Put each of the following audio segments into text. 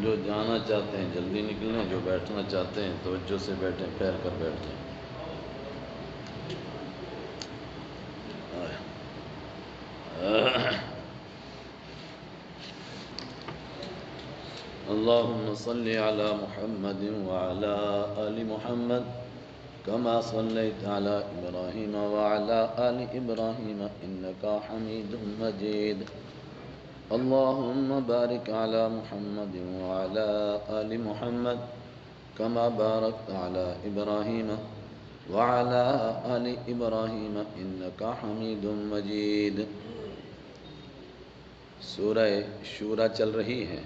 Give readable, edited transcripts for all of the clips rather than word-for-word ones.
جو جانا چاہتے ہیں جلدی نکلیں، جو بیٹھنا چاہتے ہیں توجہ سے بیٹھیں، پھیر کر بیٹھیں۔ اللهم صل على محمد وعلى آل محمد كما صليت على إبراهيم وعلى آل إبراهيم إنك حميد مجيد اللهم بارك على محمد وعلى آل محمد كما باركت على إبراهيم وعلى آل إبراهيم إنك حميد مجيد۔ سورہ شورى چل رہی ہے،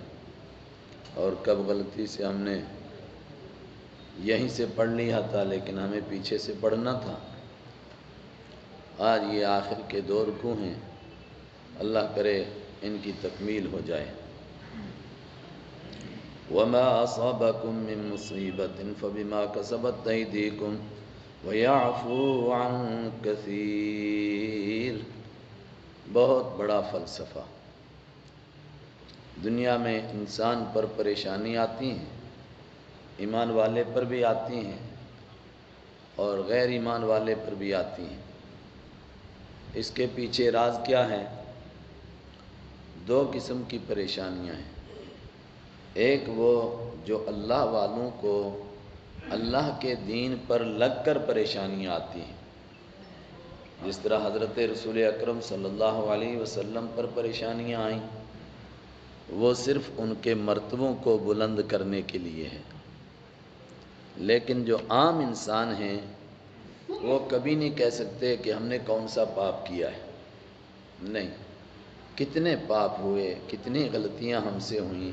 اور کب غلطی سے ہم نے یہیں سے پڑھ لیا تھا، لیکن ہمیں پیچھے سے پڑھنا تھا۔ آج یہ آخر کے 2 رکوع ہیں، اللہ کرے ان کی تکمیل ہو جائے۔ وَمَا أَصَابَكُم مِّن مُّصِيبَةٍ فَبِمَا كَسَبَتْ أَيْدِيكُمْ وَيَعْفُو عَن كَثِيرٍ۔ بہت بڑا فلسفہ۔ دنیا میں انسان پر پریشانی آتی ہیں، ایمان والے پر بھی آتی ہیں اور غیر ایمان والے پر بھی آتی ہیں۔ اس کے پیچھے راز کیا ہے؟ 2 قسم کی پریشانیاں ہیں۔ ایک وہ جو اللہ والوں کو اللہ کے دین پر لگ کر پریشانیاں آتی ہیں، جس طرح حضرت رسول اکرم صلی اللہ علیہ وسلم پر پریشانیاں آئیں، وہ صرف ان کے مرتبوں کو بلند کرنے کے لیے ہے۔ لیکن جو عام انسان ہیں وہ کبھی نہیں کہہ سکتے کہ ہم نے کون سا پاپ کیا ہے۔ نہیں، کتنے پاپ ہوئے، کتنی غلطیاں ہم سے ہوئیں،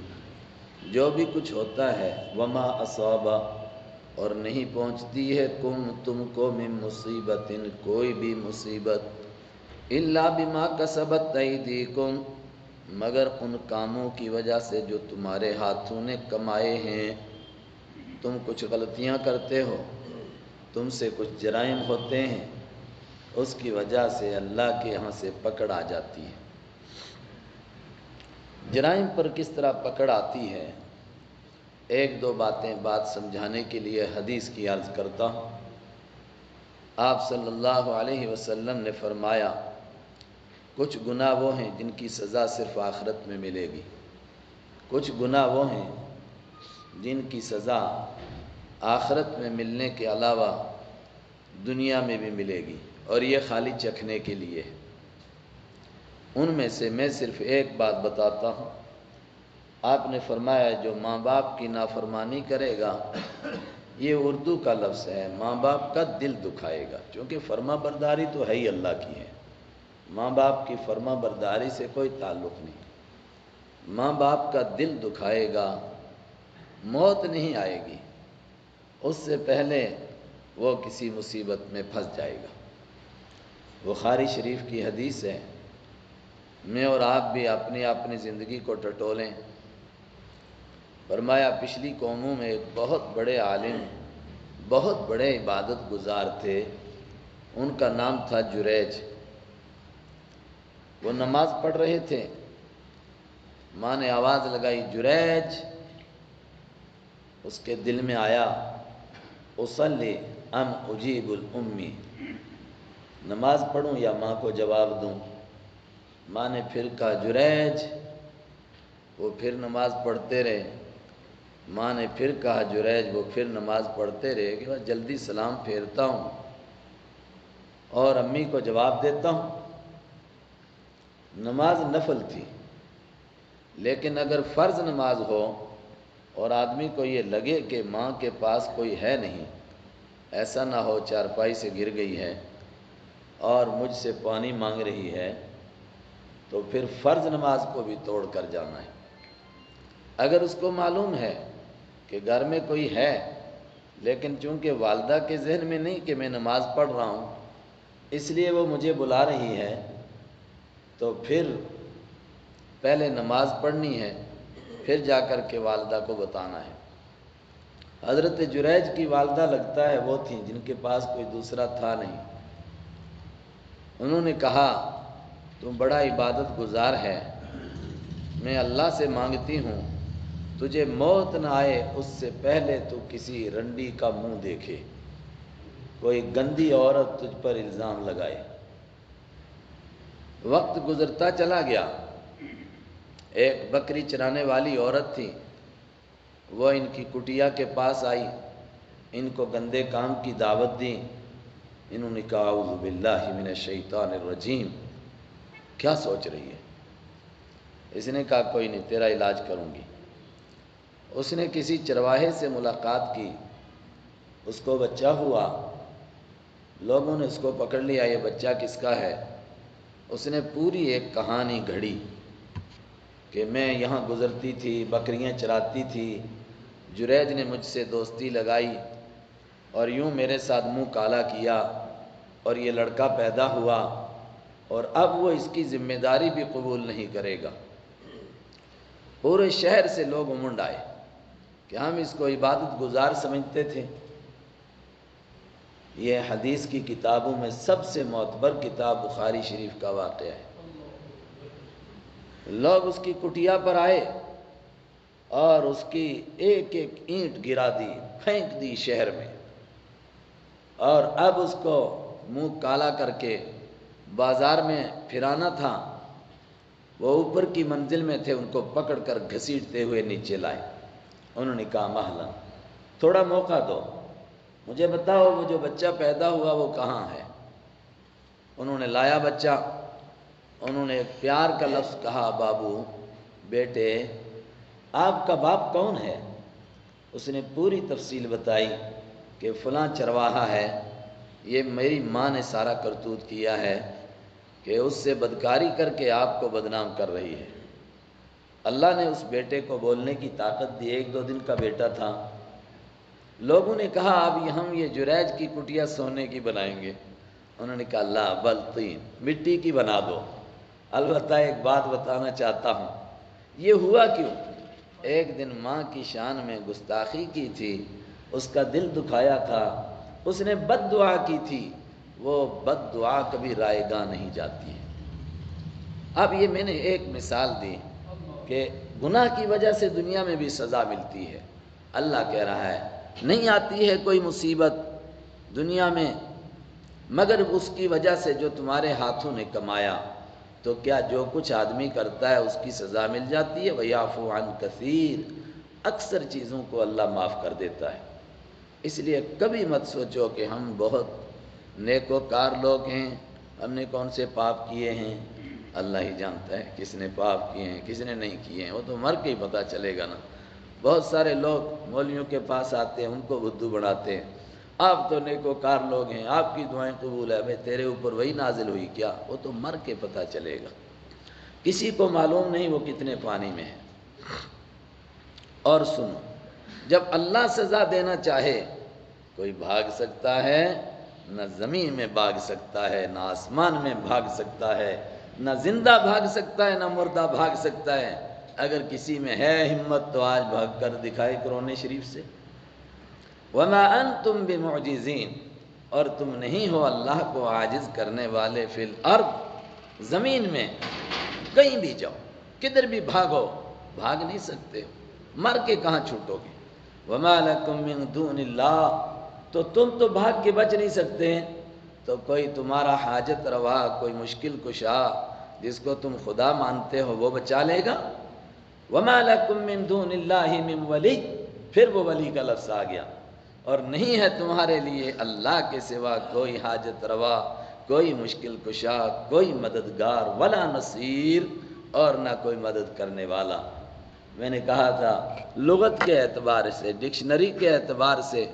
جو بھی کچھ ہوتا ہے وما اصابہ، اور نہیں پہنچتی ہے تم کو من مصیبت، کوئی بھی مصیبت، الا بما کسبت ایدیکم، مگر ان کاموں کی وجہ سے جو تمہارے ہاتھوں نے کمائے ہیں۔ تم کچھ غلطیاں کرتے ہو، تم سے کچھ جرائم ہوتے ہیں، اس کی وجہ سے اللہ کے یہاں سے پکڑ آ جاتی ہے۔ جرائم پر کس طرح پکڑ آتی ہے؟ 1-2 بات سمجھانے کے لیے حدیث کی عرض کرتا ہوں۔ آپ صلی اللہ علیہ وسلم نے فرمایا، کچھ گناہ وہ ہیں جن کی سزا صرف آخرت میں ملے گی، کچھ گناہ وہ ہیں جن کی سزا آخرت میں ملنے کے علاوہ دنیا میں بھی ملے گی، اور یہ خالی چکھنے کے لیے ہے۔ ان میں سے میں صرف ایک بات بتاتا ہوں۔ آپ نے فرمایا جو ماں باپ کی نافرمانی کرے گا، یہ اردو کا لفظ ہے، ماں باپ کا دل دکھائے گا، چونکہ فرما برداری تو ہے ہی اللہ کی ہے، ماں باپ کی فرما برداری سے کوئی تعلق نہیں۔ ماں باپ کا دل دکھائے گا، موت نہیں آئے گی، اس سے پہلے وہ کسی مصیبت میں پھنس جائے گا۔ بخاری شریف کی حدیث ہے، میں اور آپ بھی اپنی زندگی کو ٹٹولیں۔ فرمایا پچھلی قوموں میں ایک بہت بڑے عالم، بہت بڑے عبادت گزار تھے، ان کا نام تھا جریج۔ وہ نماز پڑھ رہے تھے، ماں نے آواز لگائی جریج، اس کے دل میں آیا اصلی ام اجیب الامی، نماز پڑھوں یا ماں کو جواب دوں؟ ماں نے پھر کہا جریج، وہ پھر نماز پڑھتے رہے۔ ماں نے پھر کہا جریج، وہ پھر نماز پڑھتے رہے کہ میں جلدی سلام پھیرتا ہوں اور امی کو جواب دیتا ہوں۔ نماز نفل تھی، لیکن اگر فرض نماز ہو اور آدمی کو یہ لگے کہ ماں کے پاس کوئی ہے نہیں، ایسا نہ ہو چارپائی سے گر گئی ہے اور مجھ سے پانی مانگ رہی ہے، تو پھر فرض نماز کو بھی توڑ کر جانا ہے۔ اگر اس کو معلوم ہے کہ گھر میں کوئی ہے، لیکن چونکہ والدہ کے ذہن میں نہیں کہ میں نماز پڑھ رہا ہوں، اس لیے وہ مجھے بلا رہی ہے، تو پھر پہلے نماز پڑھنی ہے، پھر جا کر کے والدہ کو بتانا ہے۔ حضرت جریج کی والدہ لگتا ہے وہ تھیں جن کے پاس کوئی دوسرا تھا نہیں۔ انہوں نے کہا تم بڑا عبادت گزار ہے، میں اللہ سے مانگتی ہوں تجھے موت نہ آئے اس سے پہلے تو کسی رنڈی کا منہ دیکھے، کوئی گندی عورت تجھ پر الزام لگائے۔ وقت گزرتا چلا گیا، ایک بکری چرانے والی عورت تھی، وہ ان کی کٹیا کے پاس آئی، ان کو گندے کام کی دعوت دی۔ انہوں نے کہا اعوذ باللہ من الشیطان الرجیم، کیا سوچ رہی ہے؟ اس نے کہا کوئی نہیں، تیرا علاج کروں گی۔ اس نے کسی چرواہے سے ملاقات کی، اس کو بچہ ہوا، لوگوں نے اس کو پکڑ لیا، یہ بچہ کس کا ہے؟ اس نے پوری ایک کہانی گھڑی کہ میں یہاں گزرتی تھی، بکریاں چراتی تھی، جریج نے مجھ سے دوستی لگائی اور یوں میرے ساتھ منہ کالا کیا اور یہ لڑکا پیدا ہوا اور اب وہ اس کی ذمہ داری بھی قبول نہیں کرے گا۔ پورے شہر سے لوگ امنڈ آئے کہ ہم اس کو عبادت گزار سمجھتے تھے۔ یہ حدیث کی کتابوں میں سب سے معتبر کتاب بخاری شریف کا واقعہ ہے۔ لوگ اس کی کٹیا پر آئے اور اس کی ایک ایک اینٹ گرا دی، پھینک دی شہر میں، اور اب اس کو منہ کالا کر کے بازار میں پھرانا تھا۔ وہ اوپر کی منزل میں تھے، ان کو پکڑ کر گھسیٹتے ہوئے نیچے لائے۔ انہوں نے کہا مہلا، تھوڑا موقع دو، مجھے بتاؤ وہ جو بچہ پیدا ہوا وہ کہاں ہے؟ انہوں نے لایا بچہ، انہوں نے ایک پیار کا لفظ کہا، بابو، بیٹے، آپ کا باپ کون ہے؟ اس نے پوری تفصیل بتائی کہ فلاں چرواہا ہے، یہ میری ماں نے سارا کرتوت کیا ہے کہ اس سے بدکاری کر کے آپ کو بدنام کر رہی ہے۔ اللہ نے اس بیٹے کو بولنے کی طاقت دی، 1-2 دن کا بیٹا تھا۔ لوگوں نے کہا اب ہم یہ جریج کی کٹیا سونے کی بنائیں گے۔ انہوں نے کہا لا بل طین، مٹی کی بنا دو۔ البتہ ایک بات بتانا چاہتا ہوں، یہ ہوا کیوں؟ ایک دن ماں کی شان میں گستاخی کی تھی، اس کا دل دکھایا تھا، اس نے بد دعا کی تھی، وہ بد دعا کبھی رائے گاہ نہیں جاتی ہے۔ اب یہ میں نے ایک مثال دی کہ گناہ کی وجہ سے دنیا میں بھی سزا ملتی ہے۔ اللہ کہہ رہا ہے نہیں آتی ہے کوئی مصیبت دنیا میں مگر اس کی وجہ سے جو تمہارے ہاتھوں نے کمایا، تو کیا جو کچھ آدمی کرتا ہے اس کی سزا مل جاتی ہے؟ وَيَعْفُو عَنْ كَثِيرٍ، اکثر چیزوں کو اللہ معاف کر دیتا ہے۔ اس لیے کبھی مت سوچو کہ ہم بہت نیکوکار لوگ ہیں، ہم نے کون سے پاپ کیے ہیں۔ اللہ ہی جانتا ہے کس نے پاپ کیے ہیں کس نے نہیں کیے ہیں، وہ تو مر کے ہی پتہ چلے گا نا۔ بہت سارے لوگ مولویوں کے پاس آتے ہیں، ان کو بدھو بناتے ہیں، آپ تو نیکوکار لوگ ہیں، آپ کی دعائیں قبول ہے۔ بھئی تیرے اوپر وہی نازل ہوئی کیا؟ وہ تو مر کے پتہ چلے گا، کسی کو معلوم نہیں وہ کتنے پانی میں ہے۔ اور سنو، جب اللہ سزا دینا چاہے کوئی بھاگ سکتا ہے؟ نہ زمین میں بھاگ سکتا ہے، نہ آسمان میں بھاگ سکتا ہے، نہ زندہ بھاگ سکتا ہے، نہ مردہ بھاگ سکتا ہے۔ اگر کسی میں ہے ہمت تو آج بھاگ کر دکھائے قرآن شریف سے۔ وَمَا أَنْتُمْ بِمُعْجِزِينَ، اور تم نہیں ہو اللہ کو عاجز کرنے والے، فی الارض، زمین میں، کہیں بھی جاؤ، کدھر بھی بھاگو، بھاگ نہیں سکتے، مر کے کہاں چھوٹو گے۔ وَمَا لَكُم مِّن دُونِ اللَّهِ، تو تم تو بھاگ کے بچ نہیں سکتے، تو کوئی تمہارا حاجت روا، کوئی مشکل کشا جس کو تم خدا مانتے ہو وہ بچا لے گا۔ وَمَا لَكُم مِّن دُونِ اللَّهِ مِن وَلِيٍّ، پھر وہ ولی کا لفظ آ گیا، اور نہیں ہے تمہارے لیے اللہ کے سوا کوئی حاجت روا، کوئی مشکل کشا، کوئی مددگار، ولا نصیر، اور نہ کوئی مدد کرنے والا۔ میں نے کہا تھا لغت کے اعتبار سے، ڈکشنری کے اعتبار سے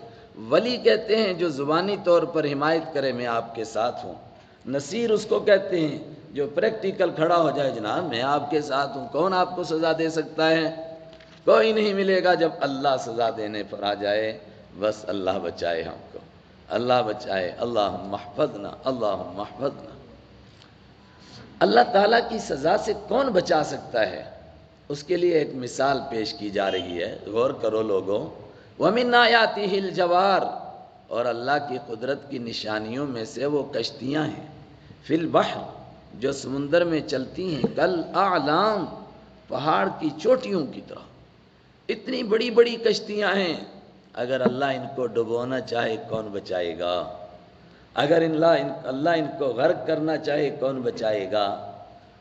ولی کہتے ہیں جو زبانی طور پر حمایت کرے میں آپ کے ساتھ ہوں، نصیر اس کو کہتے ہیں جو پریکٹیکل کھڑا ہو جائے، جناب میں آپ کے ساتھ ہوں، کون آپ کو سزا دے سکتا ہے؟ کوئی نہیں ملے گا جب اللہ سزا دینے پر آ جائے۔ بس اللہ بچائے ہم کو، اللہ بچائے، اللہم احفظنا، اللہم احفظنا۔ اللہ تعالیٰ کی سزا سے کون بچا سکتا ہے؟ اس کے لیے ایک مثال پیش کی جا رہی ہے، غور کرو لوگوں۔ وَمِنْ آیَاتِهِ الْجَوَارُ، اور اللہ کی قدرت کی نشانیوں میں سے وہ کشتیاں ہیں، فی البحر، جو سمندر میں چلتی ہیں، کل اعلام، پہاڑ کی چوٹیوں کی طرح، اتنی بڑی بڑی کشتیاں ہیں، اگر اللہ ان کو ڈبونا چاہے کون بچائے گا؟ اگر اللہ ان کو غرق کرنا چاہے کون بچائے گا؟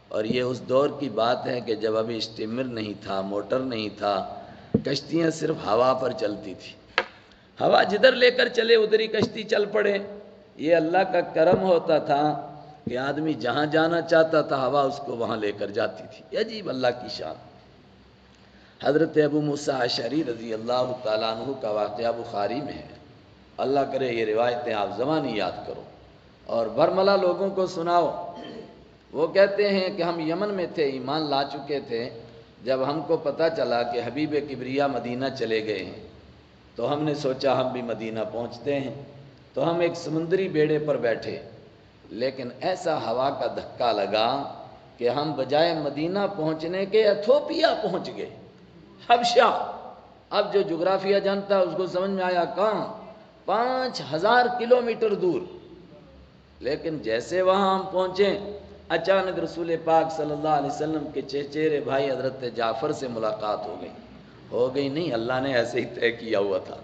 اور یہ اس دور کی بات ہے کہ جب ابھی اسٹیمر نہیں تھا، موٹر نہیں تھا، کشتیاں صرف ہوا پر چلتی تھی، ہوا جدھر لے کر چلے ادھر ہی کشتی چل پڑے۔ یہ اللہ کا کرم ہوتا تھا کہ آدمی جہاں جانا چاہتا تھا ہوا اس کو وہاں لے کر جاتی تھی۔ یہ عجیب اللہ کی شان۔ حضرت ابو موسیٰ اشعری رضی اللہ تعالیٰ عنہ کا واقعہ بخاری میں ہے، اللہ کرے یہ روایتیں آپ زمانی یاد کرو اور برملا لوگوں کو سناؤ۔ وہ کہتے ہیں کہ ہم یمن میں تھے، ایمان لا چکے تھے، جب ہم کو پتہ چلا کہ حبیب کبریا مدینہ چلے گئے ہیں تو ہم نے سوچا ہم بھی مدینہ پہنچتے ہیں، تو ہم ایک سمندری بیڑے پر بیٹھے، لیکن ایسا ہوا کا دھکا لگا کہ ہم بجائے مدینہ پہنچنے کے ایتھوپیا پہنچ گئے، حبشہ۔ اب جو جغرافیہ جانتا ہے اس کو سمجھ میں آیا کہاں، 5000 کلومیٹر دور۔ لیکن جیسے وہاں ہم پہنچے، اچانک رسول پاک صلی اللہ علیہ وسلم کے چچیرے بھائی حضرت جعفر سے ملاقات ہو گئی نہیں، اللہ نے ایسے ہی طے کیا ہوا تھا۔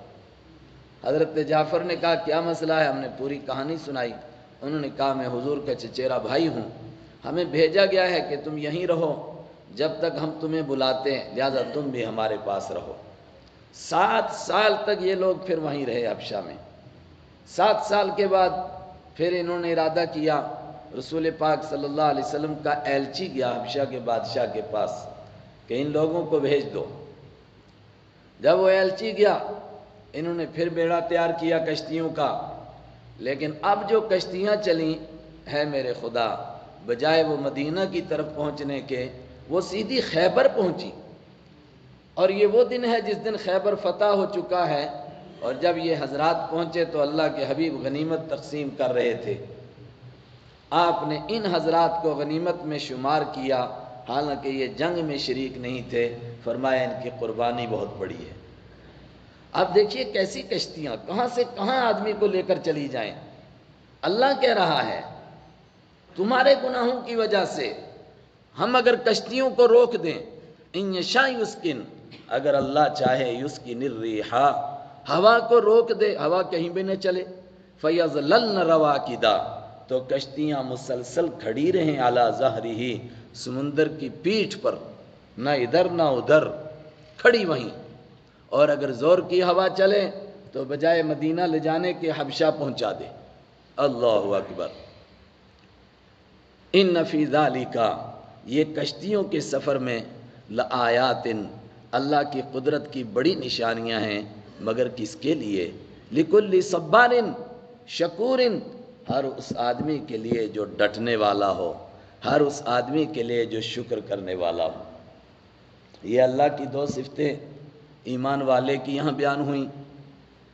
حضرت جعفر نے کہا کیا مسئلہ ہے؟ ہم نے پوری کہانی سنائی۔ انہوں نے کہا میں حضور کا چچیرا بھائی ہوں، ہمیں بھیجا گیا ہے کہ تم یہیں رہو جب تک ہم تمہیں بلاتے ہیں، لہذا تم بھی ہمارے پاس رہو۔ 7 سال تک یہ لوگ پھر وہیں رہے حبشہ میں۔ 7 سال کے بعد پھر انہوں نے ارادہ کیا، رسول پاک صلی اللہ علیہ وسلم کا ایلچی گیا حبشہ کے بادشاہ کے پاس کہ ان لوگوں کو بھیج دو۔ جب وہ ایلچی گیا، انہوں نے پھر بیڑا تیار کیا کشتیوں کا، لیکن اب جو کشتیاں چلیں ہے میرے خدا، بجائے وہ مدینہ کی طرف پہنچنے کے وہ سیدھی خیبر پہنچی۔ اور یہ وہ دن ہے جس دن خیبر فتح ہو چکا ہے، اور جب یہ حضرات پہنچے تو اللہ کے حبیب غنیمت تقسیم کر رہے تھے۔ آپ نے ان حضرات کو غنیمت میں شمار کیا، حالانکہ یہ جنگ میں شریک نہیں تھے، فرمایا ان کی قربانی بہت بڑی ہے۔ اب دیکھیے کیسی کشتیاں کہاں سے کہاں آدمی کو لے کر چلی جائیں۔ اللہ کہہ رہا ہے تمہارے گناہوں کی وجہ سے ہم اگر کشتیوں کو روک دیں، ان یشاء یسکن، اگر اللہ چاہے یسکن الرِّیحَ، ہوا کو روک دے، ہوا کہیں بھی نہ چلے، فَيَظْلَلْنَ رَوَاكِدَ، تو کشتیاں مسلسل کھڑی رہیں عَلَى ظَهْرِهِ، سمندر کی پیٹھ پر، نہ ادھر نہ ادھر، کھڑی وہیں۔ اور اگر زور کی ہوا چلے تو بجائے مدینہ لے جانے کے حبشہ پہنچا دے۔ اللہ اکبر۔ ان فی ذالک، یہ کشتیوں کے سفر میں لآیات، اللہ کی قدرت کی بڑی نشانیاں ہیں، مگر کس کے لیے؟ لکل صبار شکور، ہر اس آدمی کے لیے جو ڈٹنے والا ہو، ہر اس آدمی کے لیے جو شکر کرنے والا ہو۔ یہ اللہ کی 2 صفتیں ایمان والے کی یہاں بیان ہوئیں۔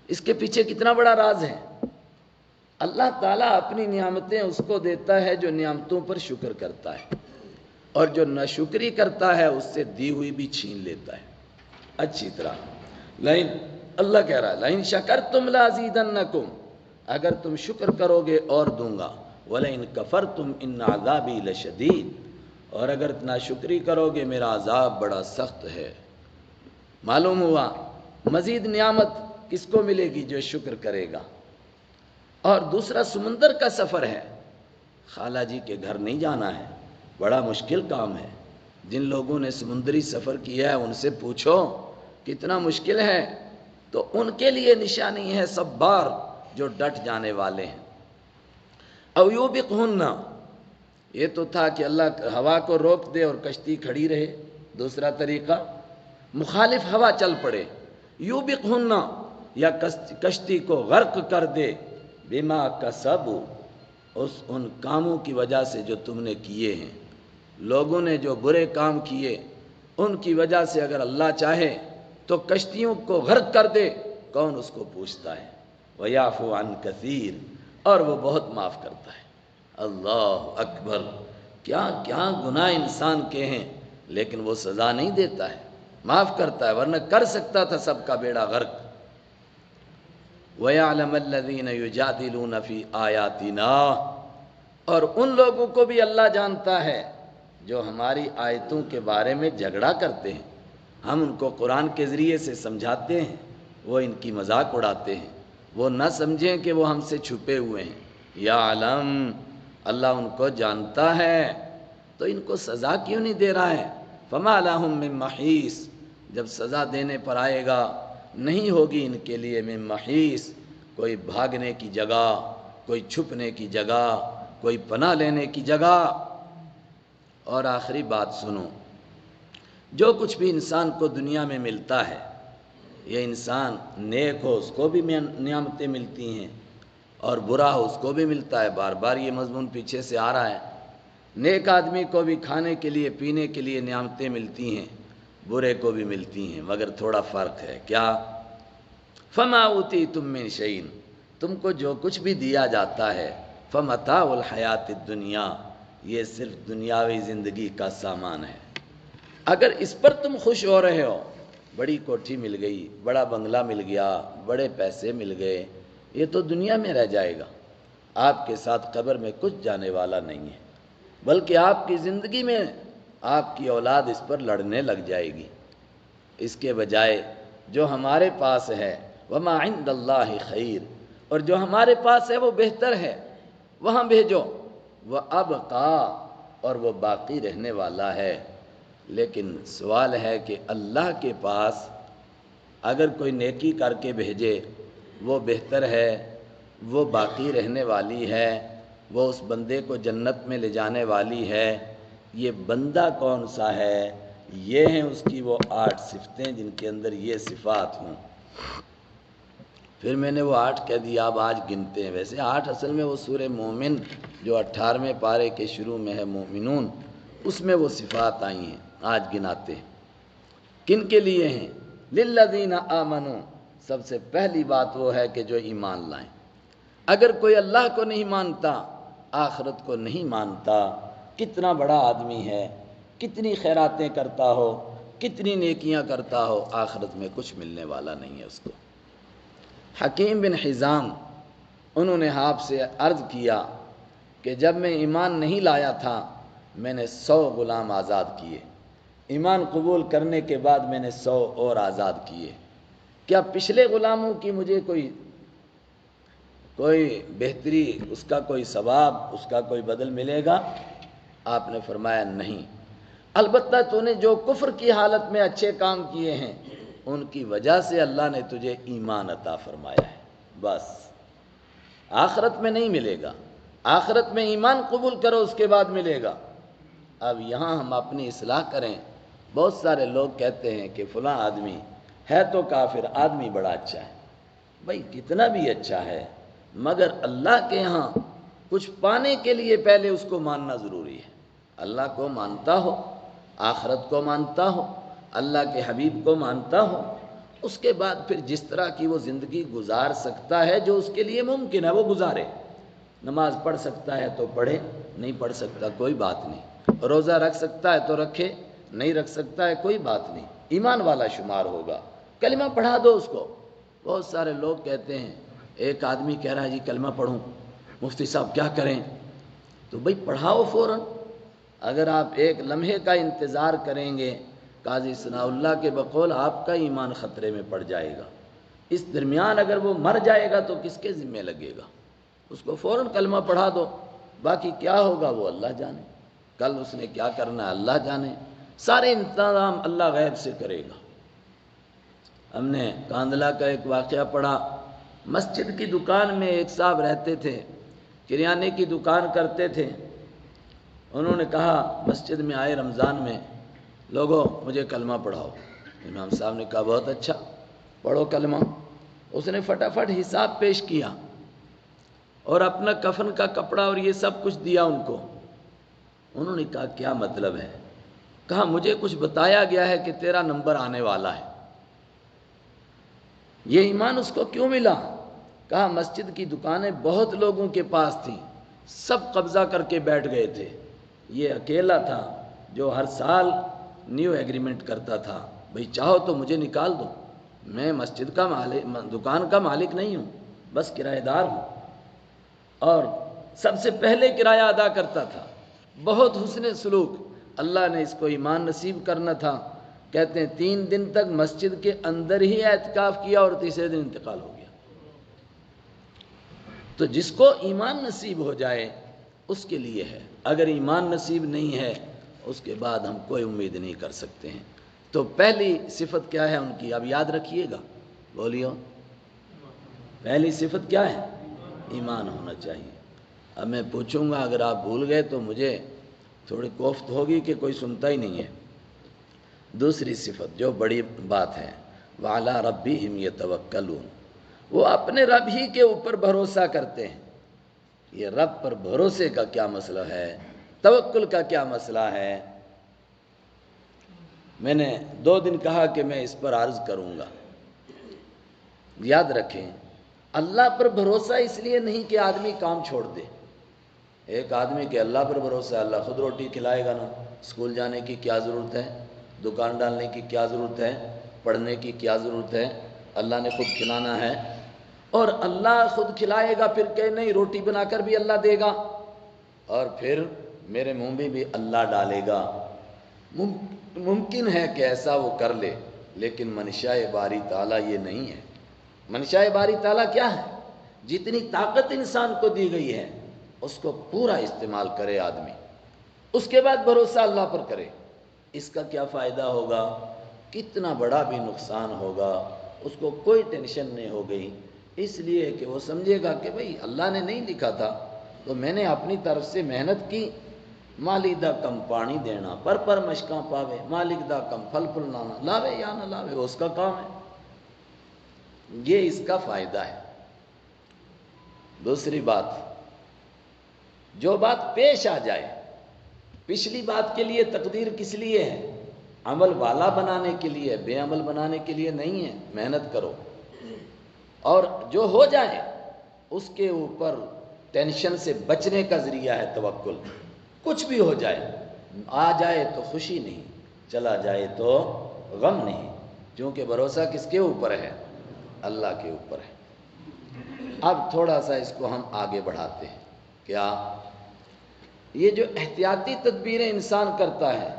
اس کے پیچھے کتنا بڑا راز ہے۔ اللہ تعالیٰ اپنی نعمتیں اس کو دیتا ہے جو نعمتوں پر شکر کرتا ہے، اور جو ناشکری کرتا ہے اس سے دی ہوئی بھی چھین لیتا ہے اچھی طرح۔ اللہ کہہ رہا ہے لَإِن شَكَرْتُمْ لَأَزِيدَنَّكُمْ، اگر تم شکر کرو گے اور دوں گا، وَلَئِن كَفَرْتُمْ إِنَّ عَذَابِي لَشَدِيدٌ، اور اگر ناشکری کرو گے میرا عذاب بڑا سخت ہے۔ معلوم ہوا مزید نعمت کس کو ملے گی؟ جو شکر کرے گا۔ اور دوسرا سمندر کا سفر ہے، خالہ جی کے گھر نہیں جانا ہے، بڑا مشکل کام ہے۔ جن لوگوں نے سمندری سفر کیا ہے ان سے پوچھو کتنا مشکل ہے، تو ان کے لیے نشانی ہے صبار، جو ڈٹ جانے والے ہیں۔ او یوبقہن، یہ تو تھا کہ اللہ ہوا کو روک دے اور کشتی کھڑی رہے۔ دوسرا طریقہ مخالف ہوا چل پڑے، یوبقہن، یا کشتی کو غرق کر دے، بما کسبوا، ان کاموں کی وجہ سے جو تم نے کیے ہیں۔ لوگوں نے جو برے کام کیے ان کی وجہ سے اگر اللہ چاہے تو کشتیوں کو غرق کر دے، کون اس کو پوچھتا ہے؟ وَيَعْفُو عَنْ كَثِيرٍ، اور وہ بہت معاف کرتا ہے۔ اللہ اکبر۔ کیا کیا گناہ انسان کے ہیں، لیکن وہ سزا نہیں دیتا ہے، معاف کرتا ہے، ورنہ کر سکتا تھا سب کا بیڑا غرق۔ وَيَعْلَمَ الَّذِينَ يُجَادِلُونَ فِي آيَاتِنَا، اور ان لوگوں کو بھی اللہ جانتا ہے جو ہماری آیتوں کے بارے میں جھگڑا کرتے ہیں۔ ہم ان کو قرآن کے ذریعے سے سمجھاتے ہیں، وہ ان کی مذاق اڑاتے ہیں، وہ نہ سمجھیں کہ وہ ہم سے چھپے ہوئے ہیں۔ یا علم، اللہ ان کو جانتا ہے، تو ان کو سزا کیوں نہیں دے رہا ہے؟ فما لہم من محیص، جب سزا دینے پر آئے گا نہیں ہوگی ان کے لیے من محیص، کوئی بھاگنے کی جگہ، کوئی چھپنے کی جگہ، کوئی پناہ لینے کی جگہ۔ اور آخری بات سنو، جو کچھ بھی انسان کو دنیا میں ملتا ہے، یہ انسان نیک ہو اس کو بھی نعمتیں ملتی ہیں، اور برا ہو اس کو بھی ملتا ہے۔ بار بار یہ مضمون پیچھے سے آ رہا ہے۔ نیک آدمی کو بھی کھانے کے لیے پینے کے لیے نعمتیں ملتی ہیں، برے کو بھی ملتی ہیں، مگر تھوڑا فرق ہے۔ کیا؟ فما اوتیتم من شیء، تم کو جو کچھ بھی دیا جاتا ہے، فمتاع الحیات الدنیا، یہ صرف دنیاوی زندگی کا سامان ہے۔ اگر اس پر تم خوش ہو رہے ہو، بڑی کوٹھی مل گئی، بڑا بنگلہ مل گیا، بڑے پیسے مل گئے، یہ تو دنیا میں رہ جائے گا، آپ کے ساتھ قبر میں کچھ جانے والا نہیں ہے، بلکہ آپ کی زندگی میں آپ کی اولاد اس پر لڑنے لگ جائے گی۔ اس کے بجائے جو ہمارے پاس ہے، وما عند اللہ خیر، اور جو ہمارے پاس ہے وہ بہتر ہے، وہاں بھیجو، وہ ابقا، اور وہ باقی رہنے والا ہے۔ لیکن سوال ہے کہ اللہ کے پاس اگر کوئی نیکی کر کے بھیجے، وہ بہتر ہے، وہ باقی رہنے والی ہے، وہ اس بندے کو جنت میں لے جانے والی ہے، یہ بندہ کون سا ہے؟ یہ ہیں اس کی وہ 8 صفتیں جن کے اندر یہ صفات ہوں۔ پھر میں نے وہ 8 کہہ دیا، اب آج گنتے ہیں۔ ویسے 8 اصل میں وہ سورہ مومن جو 18ویں پارے کے شروع میں ہے، مومنون، اس میں وہ صفات آئی ہیں، آج گناتے ہیں۔ کن کے لیے ہیں؟ للذین آمنوا، سب سے پہلی بات وہ ہے کہ جو ایمان لائیں۔ اگر کوئی اللہ کو نہیں مانتا، آخرت کو نہیں مانتا، کتنا بڑا آدمی ہے، کتنی خیراتیں کرتا ہو، کتنی نیکیاں کرتا ہو، آخرت میں کچھ ملنے والا نہیں ہے اس کو۔ حکیم بن حزام، انہوں نے آپ سے عرض کیا کہ جب میں ایمان نہیں لایا تھا، میں نے 100 غلام آزاد کیے، ایمان قبول کرنے کے بعد میں نے 100 اور آزاد کیے، کیا پچھلے غلاموں کی مجھے کوئی بہتری، اس کا کوئی ثواب، اس کا کوئی بدل ملے گا؟ آپ نے فرمایا نہیں، البتہ تو نے جو کفر کی حالت میں اچھے کام کیے ہیں، ان کی وجہ سے اللہ نے تجھے ایمان عطا فرمایا ہے، بس آخرت میں نہیں ملے گا، آخرت میں ایمان قبول کرو اس کے بعد ملے گا۔ اب یہاں ہم اپنی اصلاح کریں۔ بہت سارے لوگ کہتے ہیں کہ فلاں آدمی ہے تو کافر، آدمی بڑا اچھا ہے۔ بھائی کتنا بھی اچھا ہے، مگر اللہ کے ہاں کچھ پانے کے لیے پہلے اس کو ماننا ضروری ہے۔ اللہ کو مانتا ہو، آخرت کو مانتا ہو، اللہ کے حبیب کو مانتا ہو، اس کے بعد پھر جس طرح کی وہ زندگی گزار سکتا ہے، جو اس کے لیے ممکن ہے وہ گزارے۔ نماز پڑھ سکتا ہے تو پڑھے، نہیں پڑھ سکتا کوئی بات نہیں، روزہ رکھ سکتا ہے تو رکھے، نہیں رکھ سکتا ہے کوئی بات نہیں، ایمان والا شمار ہوگا۔ کلمہ پڑھا دو اس کو۔ بہت سارے لوگ کہتے ہیں، ایک آدمی کہہ رہا ہے جی کلمہ پڑھوں، مفتی صاحب کیا کریں؟ تو بھئی پڑھاؤ فوراً۔ اگر آپ ایک لمحے کا انتظار کریں گے، قاضی ثناء اللہ کے بقول آپ کا ایمان خطرے میں پڑ جائے گا۔ اس درمیان اگر وہ مر جائے گا تو کس کے ذمہ لگے گا؟ اس کو فوراً کلمہ پڑھا دو، باقی کیا ہوگا وہ اللہ جانے، کل اس نے کیا کرنا ہے اللہ جانے، سارے انتظام اللہ غیب سے کرے گا۔ ہم نے کاندلہ کا ایک واقعہ پڑھا، مسجد کی دکان میں ایک صاحب رہتے تھے، کریانے کی دکان کرتے تھے۔ انہوں نے کہا مسجد میں آئے رمضان میں، لوگوں مجھے کلمہ پڑھاؤ۔ امام صاحب نے کہا بہت اچھا، پڑھو کلمہ۔ اس نے فٹافٹ حساب پیش کیا اور اپنا کفن کا کپڑا اور یہ سب کچھ دیا ان کو۔ انہوں نے کہا کیا مطلب ہے؟ کہا مجھے کچھ بتایا گیا ہے کہ تیرا نمبر آنے والا ہے۔ یہ ایمان اس کو کیوں ملا؟ کہا مسجد کی دکانیں بہت لوگوں کے پاس تھیں، سب قبضہ کر کے بیٹھ گئے تھے، یہ اکیلا تھا جو ہر سال نیو ایگریمنٹ کرتا تھا، بھئی چاہو تو مجھے نکال دو، میں مسجد کا مالک، دکان کا مالک نہیں ہوں، بس کرایہ دار ہوں، اور سب سے پہلے کرایہ ادا کرتا تھا۔ بہت حسن سلوک، اللہ نے اس کو ایمان نصیب کرنا تھا، کہتے ہیں 3 دن تک مسجد کے اندر ہی اعتکاف کیا اور تیسرے دن انتقال ہو گیا۔ تو جس کو ایمان نصیب ہو جائے اس کے لیے ہے، اگر ایمان نصیب نہیں ہے اس کے بعد ہم کوئی امید نہیں کر سکتے ہیں۔ تو پہلی صفت کیا ہے ان کی؟ اب یاد رکھیے گا، بولیو، پہلی صفت کیا ہے؟ ایمان ہونا چاہیے۔ اب میں پوچھوں گا، اگر آپ بھول گئے تو مجھے تھوڑی کوفت ہوگی کہ کوئی سنتا ہی نہیں ہے۔ دوسری صفت جو بڑی بات ہے، وَعَلَىٰ رَبِّهِمْ يَتَوَكَّلُونَ، وہ اپنے رب ہی کے اوپر بھروسہ کرتے ہیں۔ یہ رب پر بھروسے کا کیا مسئلہ ہے، توکل کا کیا مسئلہ ہے؟ میں نے 2 دن کہا کہ میں اس پر عرض کروں گا۔ یاد رکھیں، اللہ پر بھروسہ اس لیے نہیں کہ آدمی کام چھوڑ دے۔ ایک آدمی کہ اللہ پر بھروسہ ہے، اللہ خود روٹی کھلائے گا نا، اسکول جانے کی کیا ضرورت ہے، دکان ڈالنے کی کیا ضرورت ہے، پڑھنے کی کیا ضرورت ہے، اللہ نے خود کھلانا ہے۔ اور اللہ خود کھلائے گا، پھر کہ نہیں روٹی بنا کر بھی اللہ دے گا، اور پھر میرے منہ میں بھی اللہ ڈالے گا۔ ممکن ہے کہ ایسا وہ کر لے، لیکن منشاء باری تعالیٰ یہ نہیں ہے۔ منشاء باری تعالیٰ کیا ہے؟ جتنی طاقت انسان کو دی گئی ہے اس کو پورا استعمال کرے آدمی، اس کے بعد بھروسہ اللہ پر کرے۔ اس کا کیا فائدہ ہوگا؟ کتنا بڑا بھی نقصان ہوگا اس کو کوئی ٹینشن نہیں ہو گئی، اس لیے کہ وہ سمجھے گا کہ بھئی اللہ نے نہیں لکھا تھا تو میں نے اپنی طرف سے محنت کی، مالک دا کم پانی دینا، پر مشکاں پاوے، مالک دا کم پھل پھل لانا، لاوے یا نہ لاوے وہ اس کا کام ہے۔ یہ اس کا فائدہ ہے۔ دوسری بات، جو بات پیش آ جائے، پچھلی بات کے لیے تقدیر کس لیے ہے؟ عمل والا بنانے کے لیے، بے عمل بنانے کے لیے نہیں ہے۔ محنت کرو، اور جو ہو جائے اس کے اوپر ٹینشن سے بچنے کا ذریعہ ہے توکل۔ کچھ بھی ہو جائے، آ جائے تو خوشی نہیں، چلا جائے تو غم نہیں، کیونکہ بھروسہ کس کے اوپر ہے؟ اللہ کے اوپر ہے۔ اب تھوڑا سا اس کو ہم آگے بڑھاتے ہیں۔ کیا یہ جو احتیاطی تدبیریں انسان کرتا ہے،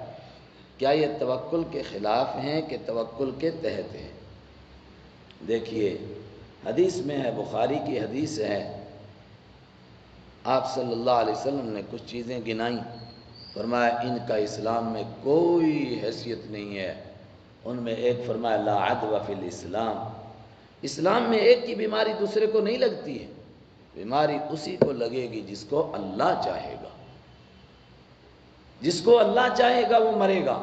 کیا یہ توکل کے خلاف ہیں کہ توکل کے تحت ہیں؟ دیکھیے، حدیث میں ہے، بخاری کی حدیث ہے، آپ صلی اللہ علیہ وسلم نے کچھ چیزیں گنائیں، فرمایا ان کا اسلام میں کوئی حیثیت نہیں ہے۔ ان میں ایک فرمایا لا عدوہ فی الاسلام، اسلام میں ایک کی بیماری دوسرے کو نہیں لگتی ہے، بیماری اسی کو لگے گی جس کو اللہ چاہے گا۔ جس کو اللہ چاہے گا وہ مرے گا،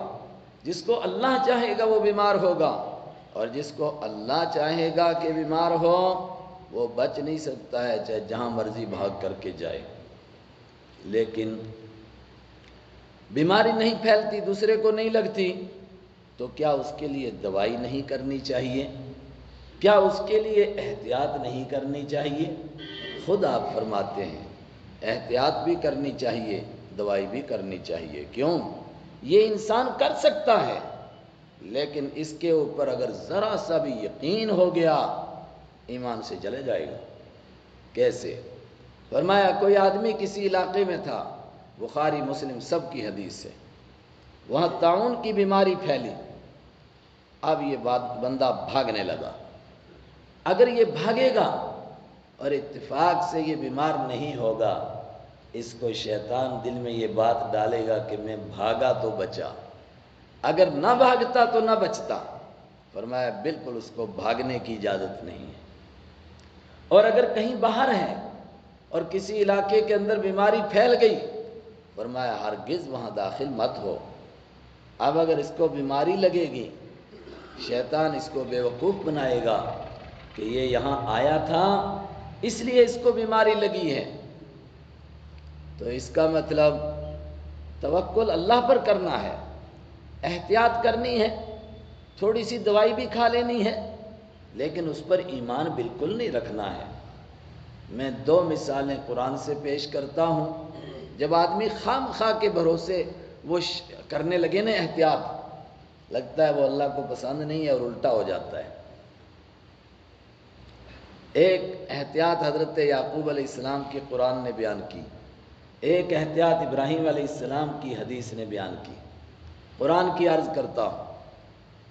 جس کو اللہ چاہے گا وہ بیمار ہوگا، اور جس کو اللہ چاہے گا کہ بیمار ہو وہ بچ نہیں سکتا ہے، چاہے جہاں مرضی بھاگ کر کے جائے۔ لیکن بیماری نہیں پھیلتی، دوسرے کو نہیں لگتی، تو کیا اس کے لیے دوائی نہیں کرنی چاہیے؟ کیا اس کے لیے احتیاط نہیں کرنی چاہیے؟ خود آپ فرماتے ہیں احتیاط بھی کرنی چاہیے، دوائی بھی کرنی چاہیے۔ کیوں؟ یہ انسان کر سکتا ہے، لیکن اس کے اوپر اگر ذرا سا بھی یقین ہو گیا ایمان سے چلے جائے گا۔ کیسے؟ فرمایا کوئی آدمی کسی علاقے میں تھا، بخاری مسلم سب کی حدیث ہے، وہاں طاعون کی بیماری پھیلی۔ اب یہ بندہ بھاگنے لگا۔ اگر یہ بھاگے گا اور اتفاق سے یہ بیمار نہیں ہوگا، اس کو شیطان دل میں یہ بات ڈالے گا کہ میں بھاگا تو بچا، اگر نہ بھاگتا تو نہ بچتا۔ فرمایا بالکل اس کو بھاگنے کی اجازت نہیں ہے۔ اور اگر کہیں باہر ہے اور کسی علاقے کے اندر بیماری پھیل گئی، فرمایا ہرگز وہاں داخل مت ہو۔ اب اگر اس کو بیماری لگے گی، شیطان اس کو بیوقوف بنائے گا کہ یہ یہاں آیا تھا اس لیے اس کو بیماری لگی ہے، تو اس کا مطلب توکل اللہ پر کرنا ہے، احتیاط کرنی ہے، تھوڑی سی دوائی بھی کھا لینی ہے، لیکن اس پر ایمان بالکل نہیں رکھنا ہے۔ میں 2 مثالیں قرآن سے پیش کرتا ہوں۔ جب آدمی خام خواہ کے بھروسے وہ کرنے لگے نا احتیاط، لگتا ہے وہ اللہ کو پسند نہیں ہے اور الٹا ہو جاتا ہے۔ ایک احتیاط حضرت یعقوب علیہ السلام کی قرآن نے بیان کی، ایک احتیاط ابراہیم علیہ السلام کی حدیث نے بیان کی۔ قرآن کی عرض کرتا ہوں،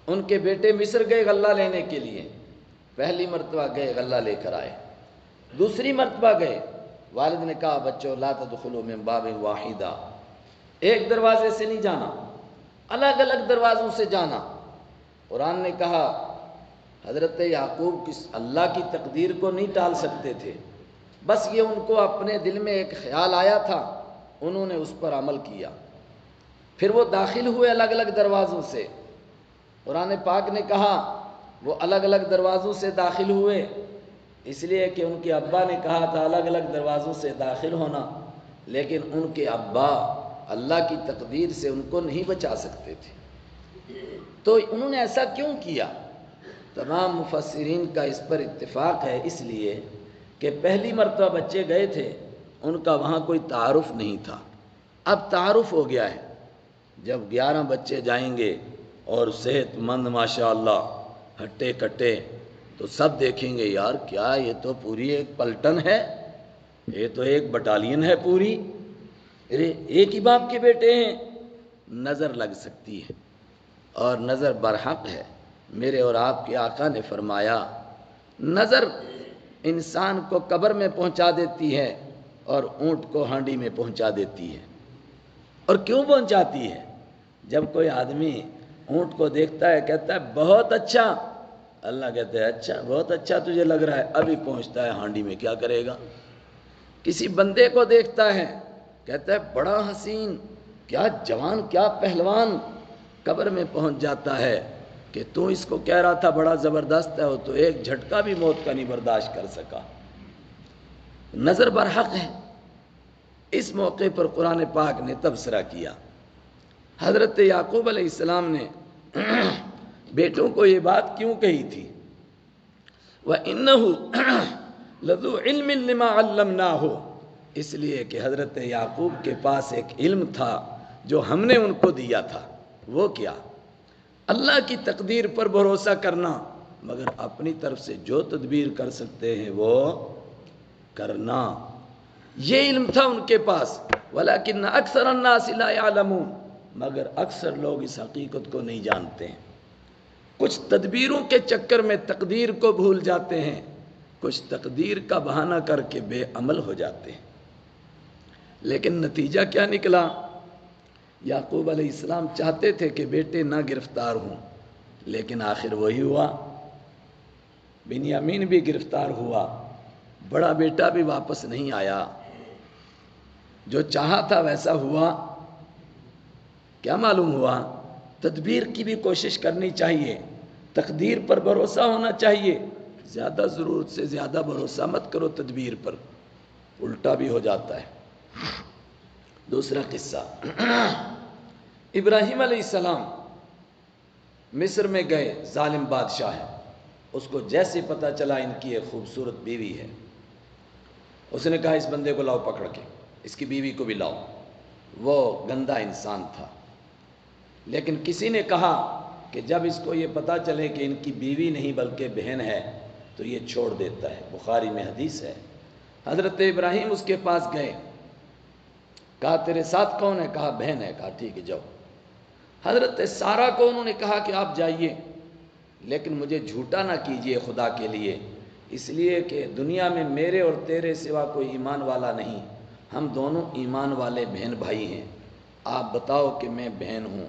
ان کے بیٹے مصر گئے غلہ لینے کے لیے، پہلی مرتبہ گئے غلہ لے کر آئے، دوسری مرتبہ گئے، والد نے کہا بچوں لا تدخلوا من باب واحدہ، ایک دروازے سے نہیں جانا، الگ الگ دروازوں سے جانا۔ قرآن نے کہا حضرت یعقوب اللہ کی تقدیر کو نہیں ٹال سکتے تھے، بس یہ ان کو اپنے دل میں ایک خیال آیا تھا، انہوں نے اس پر عمل کیا، پھر وہ داخل ہوئے الگ الگ دروازوں سے۔ قرآن پاک نے کہا وہ الگ الگ دروازوں سے داخل ہوئے، اس لیے کہ ان کے ابا نے کہا تھا الگ الگ دروازوں سے داخل ہونا، لیکن ان کے ابا اللہ کی تقدیر سے ان کو نہیں بچا سکتے تھے، تو انہوں نے ایسا کیوں کیا؟ تمام مفسرین کا اس پر اتفاق ہے، اس لیے کہ پہلی مرتبہ بچے گئے تھے، ان کا وہاں کوئی تعارف نہیں تھا، اب تعارف ہو گیا ہے۔ جب 11 بچے جائیں گے اور صحت مند ماشاءاللہ ہٹے کٹے، تو سب دیکھیں گے یار کیا یہ تو پوری ایک پلٹن ہے، یہ تو ایک بٹالین ہے پوری، ایک ہی باپ کے بیٹے ہیں، نظر لگ سکتی ہے، اور نظر برحق ہے۔ میرے اور آپ کے آقا نے فرمایا نظر انسان کو قبر میں پہنچا دیتی ہے اور اونٹ کو ہانڈی میں پہنچا دیتی ہے۔ اور کیوں پہنچاتی ہے؟ جب کوئی آدمی اونٹ کو دیکھتا ہے کہتا ہے بہت اچھا، اللہ کہتا ہے اچھا بہت اچھا تجھے لگ رہا ہے، ابھی پہنچتا ہے ہانڈی میں، کیا کرے گا؟ کسی بندے کو دیکھتا ہے کہتا ہے بڑا حسین، کیا جوان، کیا پہلوان، قبر میں پہنچ جاتا ہے کہ تو اس کو کہہ رہا تھا بڑا زبردست ہے، وہ تو ایک جھٹکا بھی موت کا نہیں برداشت کر سکا۔ نظر برحق ہے۔ اس موقع پر قرآن پاک نے تبصرہ کیا، حضرت یعقوب علیہ السلام نے بیٹوں کو یہ بات کیوں کہی تھی؟ وَإِنَّهُ لَذُو عِلْمٍ لِمَا عَلَّمْنَاهُ، اس لیے کہ حضرت یعقوب کے پاس ایک علم تھا جو ہم نے ان کو دیا تھا۔ وہ کیا؟ اللہ کی تقدیر پر بھروسہ کرنا، مگر اپنی طرف سے جو تدبیر کر سکتے ہیں وہ کرنا، یہ علم تھا ان کے پاس۔ وَلَكِنَّ أَكْثَرَ النَّاسِ لَا يَعْلَمُونَ، مگر اکثر لوگ اس حقیقت کو نہیں جانتے ہیں۔ کچھ تدبیروں کے چکر میں تقدیر کو بھول جاتے ہیں، کچھ تقدیر کا بہانہ کر کے بے عمل ہو جاتے ہیں۔ لیکن نتیجہ کیا نکلا؟ یعقوب علیہ السلام چاہتے تھے کہ بیٹے نہ گرفتار ہوں، لیکن آخر وہی ہوا، بنیامین بھی گرفتار ہوا، بڑا بیٹا بھی واپس نہیں آیا، جو چاہا تھا ویسا ہوا۔ کیا معلوم ہوا؟ تدبیر کی بھی کوشش کرنی چاہیے، تقدیر پر بھروسہ ہونا چاہیے، زیادہ ضرورت سے زیادہ بھروسہ مت کرو تدبیر پر، الٹا بھی ہو جاتا ہے۔ دوسرا قصہ، ابراہیم علیہ السلام مصر میں گئے، ظالم بادشاہ ہے، اس کو جیسے پتہ چلا ان کی ایک خوبصورت بیوی ہے، اس نے کہا اس بندے کو لاؤ پکڑ کے، اس کی بیوی کو بھی لاؤ۔ وہ گندا انسان تھا، لیکن کسی نے کہا کہ جب اس کو یہ پتہ چلے کہ ان کی بیوی نہیں بلکہ بہن ہے تو یہ چھوڑ دیتا ہے، بخاری میں حدیث ہے۔ حضرت ابراہیم اس کے پاس گئے، کہا تیرے ساتھ کون ہے؟ کہا بہن ہے۔ کہا ٹھیک ہے جاؤ۔ حضرت سارہ کو انہوں نے کہا کہ آپ جائیے، لیکن مجھے جھوٹا نہ کیجئے خدا کے لیے، اس لیے کہ دنیا میں میرے اور تیرے سوا کوئی ایمان والا نہیں، ہم دونوں ایمان والے بہن بھائی ہیں، آپ بتاؤ کہ میں بہن ہوں۔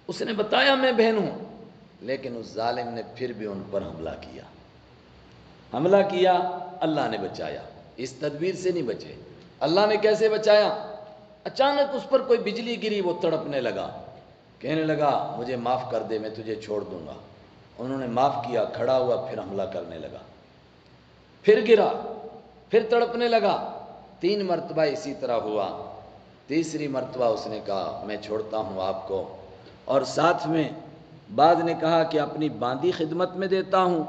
اس نے بتایا میں بہن ہوں، لیکن اس ظالم نے پھر بھی ان پر حملہ کیا، اللہ نے بچایا، اس تدبیر سے نہیں بچے۔ اللہ نے کیسے بچایا؟ اچانک اس پر کوئی بجلی گری، وہ تڑپنے لگا، کہنے لگا مجھے معاف کر دے، میں تجھے چھوڑ دوں گا۔ انہوں نے معاف کیا، کھڑا ہوا، پھر حملہ کرنے لگا، پھر گرا، پھر تڑپنے لگا، 3 مرتبہ اسی طرح ہوا۔ تیسری مرتبہ اس نے کہا میں چھوڑتا ہوں آپ کو، اور ساتھ میں بعض نے کہا کہ اپنی باندی خدمت میں دیتا ہوں،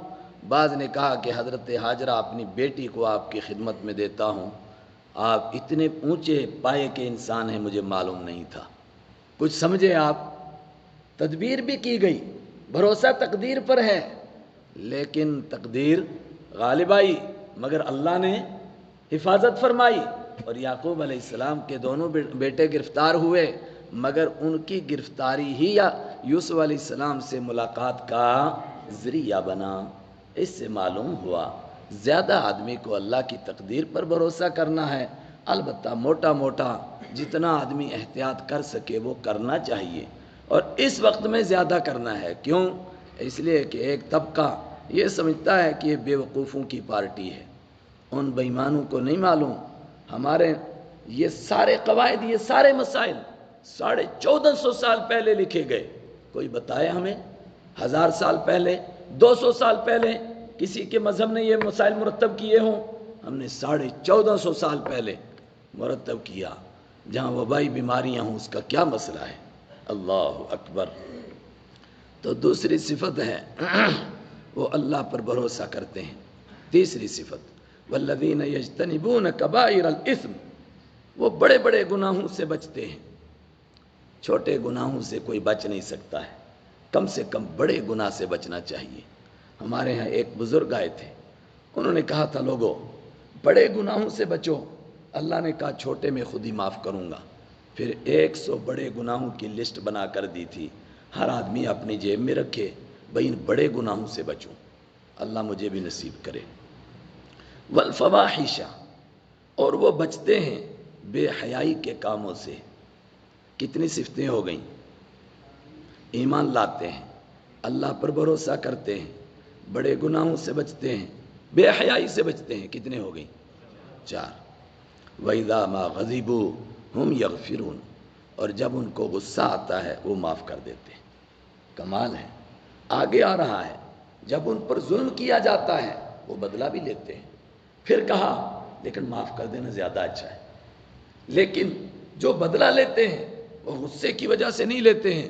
بعض نے کہا کہ حضرت ہاجرہ اپنی بیٹی کو آپ کی خدمت میں دیتا ہوں۔ آپ اتنے اونچے پائے کے انسان ہیں مجھے معلوم نہیں تھا۔ کچھ سمجھے آپ؟ تدبیر بھی کی گئی، بھروسہ تقدیر پر ہے، لیکن تقدیر غالب آئی، مگر اللہ نے حفاظت فرمائی، اور یعقوب علیہ السلام کے دونوں بیٹے گرفتار ہوئے، مگر ان کی گرفتاری ہی یوسف علیہ السلام سے ملاقات کا ذریعہ بنا۔ اس سے معلوم ہوا زیادہ آدمی کو اللہ کی تقدیر پر بھروسہ کرنا ہے، البتہ موٹا موٹا جتنا آدمی احتیاط کر سکے وہ کرنا چاہیے، اور اس وقت میں زیادہ کرنا ہے۔ کیوں؟ اس لیے کہ ایک طبقہ یہ سمجھتا ہے کہ یہ بے وقوفوں کی پارٹی ہے، ان بے ایمانوں کو نہیں معلوم ہمارے یہ سارے قواعد، یہ سارے مسائل 1450 سال پہلے لکھے گئے۔ کوئی بتائے ہمیں 1000 سال پہلے، 200 سال پہلے کسی کے مذہب نے یہ مسائل مرتب کیے ہوں؟ ہم نے 1450 سال پہلے مرتب کیا۔ جہاں وبائی بیماریاں ہوں اس کا کیا مسئلہ ہے؟ اللہ اکبر۔ تو دوسری صفت ہے وہ اللہ پر بھروسہ کرتے ہیں۔ تیسری صفت والذین یجتنبون کبائر الاثم، وہ بڑے بڑے گناہوں سے بچتے ہیں۔ چھوٹے گناہوں سے کوئی بچ نہیں سکتا ہے، کم سے کم بڑے گناہ سے بچنا چاہیے۔ ہمارے ہاں ایک بزرگ آئے تھے، انہوں نے کہا تھا لوگوں بڑے گناہوں سے بچو، اللہ نے کہا چھوٹے میں خود ہی معاف کروں گا۔ پھر 100 بڑے گناہوں کی لسٹ بنا کر دی تھی، ہر آدمی اپنی جیب میں رکھے، بھئی ان بڑے گناہوں سے بچوں، اللہ مجھے بھی نصیب کرے۔ والفواحش، اور وہ بچتے ہیں بے حیائی کے کاموں سے۔ کتنی صفتیں ہو گئیں؟ ایمان لاتے ہیں، اللہ پر بھروسہ کرتے ہیں، بڑے گناہوں سے بچتے ہیں، بے حیائی سے بچتے ہیں، کتنے ہو گئیں؟ 4۔ وَإِذَا مَا غَضِبُوا هُمْ يَغْفِرُونَ، اور جب ان کو غصہ آتا ہے وہ معاف کر دیتے ہیں۔ کمال ہے۔ آگے آ رہا ہے جب ان پر ظلم کیا جاتا ہے وہ بدلہ بھی لیتے ہیں، پھر کہا لیکن معاف کر دینا زیادہ اچھا ہے۔ لیکن جو بدلہ لیتے ہیں وہ غصے کی وجہ سے نہیں لیتے ہیں،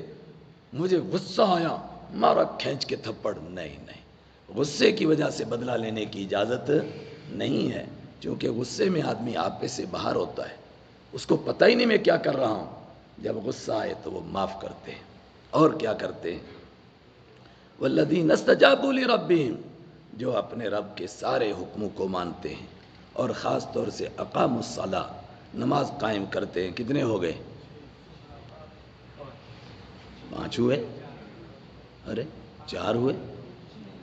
مجھے غصہ آیا مارا کھینچ کے تھپڑ، نہیں نہیں، غصے کی وجہ سے بدلہ لینے کی اجازت نہیں ہے، کیونکہ غصے میں آدمی آپے سے باہر ہوتا ہے، اس کو پتہ ہی نہیں میں کیا کر رہا ہوں۔ جب غصہ آئے تو وہ معاف کرتے ہیں۔ اور کیا کرتے ہیں؟ والذین استجابوا لربہم، جو اپنے رب کے سارے حکموں کو مانتے ہیں اور خاص طور سے اقاموا الصلاۃ، نماز قائم کرتے ہیں۔ کتنے ہو گئے؟ 5 ہوئے؟ ارے 4 ہوئے۔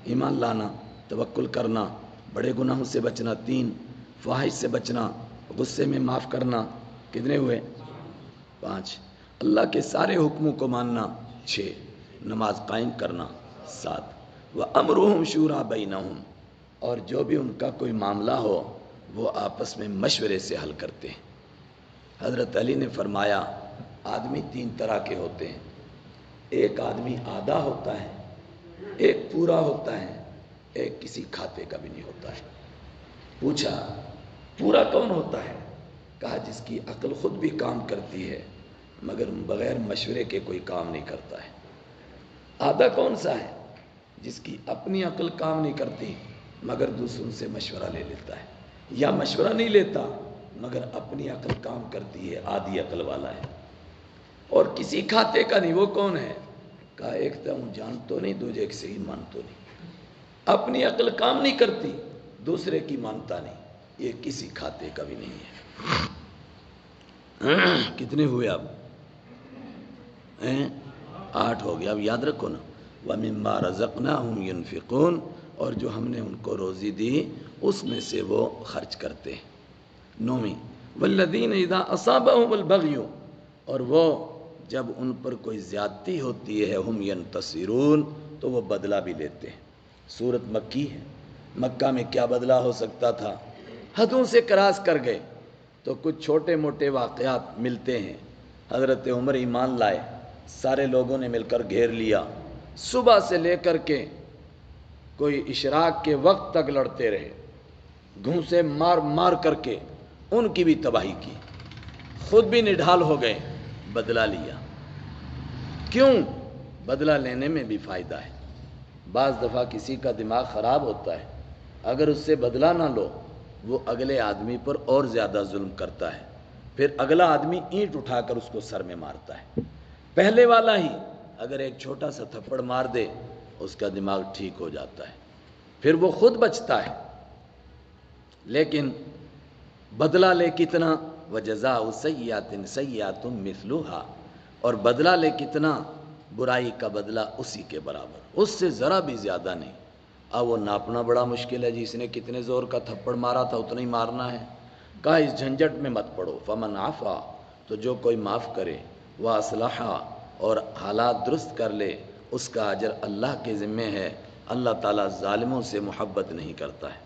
ایمان لانا، توکل کرنا، بڑے گناہوں سے بچنا 3، فواحش سے بچنا، غصے میں معاف کرنا، کتنے ہوئے؟ 5۔ اللہ کے سارے حکموں کو ماننا 6، نماز قائم کرنا 7۔ وَأَمْرُهُمْ شُورَىٰ بَيْنَهُمْ، اور جو بھی ان کا کوئی معاملہ ہو وہ آپس میں مشورے سے حل کرتے ہیں۔ حضرت علی نے فرمایا آدمی 3 طرح کے ہوتے ہیں، ایک آدمی آدھا ہوتا ہے، ایک پورا ہوتا ہے، ایک کسی کھاتے کا بھی نہیں ہوتا ہے۔ پوچھا پورا کون ہوتا ہے؟ کہا جس کی عقل خود بھی کام کرتی ہے مگر بغیر مشورے کے کوئی کام نہیں کرتا ہے۔ آدھا کون سا ہے؟ جس کی اپنی عقل کام نہیں کرتی مگر دوسروں سے مشورہ لے لیتا ہے، یا مشورہ نہیں لیتا مگر اپنی عقل کام کرتی ہے، آدھی عقل والا ہے۔ اور کسی کھاتے کا نہیں، وہ کون ہے؟ کہا ایک تو ہوں جان تو نہیں، دوسرے ایک سے ہی مان تو نہیں، اپنی عقل کام نہیں کرتی دوسرے کی مانتا نہیں، یہ کسی کھاتے کا بھی نہیں ہے۔ کتنے ہوئے اب؟ 8 ہو گیا۔ اب یاد رکھو نا، وَمِمَّا رَزَقْنَاهُمْ يُنْفِقُونَ، اور جو ہم نے ان کو روزی دی اس میں سے وہ خرچ کرتے ہیں۔ 9ویں وَالَّذِينَ إِذَا أَصَابَهُمُ الْبَغْيُ، اور وہ جب ان پر کوئی زیادتی ہوتی ہے ہم ينتصرون، تو وہ بدلہ بھی لیتے ہیں۔ سورت مکی ہے، مکہ میں کیا بدلہ ہو سکتا تھا؟ حدوں سے کراس کر گئے تو کچھ چھوٹے موٹے واقعات ملتے ہیں۔ حضرت عمر ایمان لائے، سارے لوگوں نے مل کر گھیر لیا، صبح سے لے کر کے کوئی اشراق کے وقت تک لڑتے رہے، گھونسے مار مار کر کے ان کی بھی تباہی کی، خود بھی نڈھال ہو گئے، بدلہ لیا۔ کیوں؟ بدلہ لینے میں بھی فائدہ ہے۔ بعض دفعہ کسی کا دماغ خراب ہوتا ہے، اگر اس سے بدلہ نہ لو وہ اگلے آدمی پر اور زیادہ ظلم کرتا ہے، پھر اگلا آدمی اینٹ اٹھا کر اس کو سر میں مارتا ہے۔ پہلے والا ہی اگر ایک چھوٹا سا تھپڑ مار دے اس کا دماغ ٹھیک ہو جاتا ہے، پھر وہ خود بچتا ہے۔ لیکن بدلہ لے کتنا؟ وَجَزَاءُ سَيِّئَةٍ سَيِّئَةٌ مِثْلُهَا، اور بدلہ لے کتنا؟ برائی کا بدلہ اسی کے برابر، اس سے ذرا بھی زیادہ نہیں۔ اب وہ ناپنا بڑا مشکل ہے، جس نے کتنے زور کا تھپڑ مارا تھا اتنا ہی مارنا ہے۔ کہا اس جھنجٹ میں مت پڑو، فمن عفا، تو جو کوئی معاف کرے، واصلح، اور حالات درست کر لے، اس کا اجر اللہ کے ذمے ہے۔ اللہ تعالیٰ ظالموں سے محبت نہیں کرتا ہے۔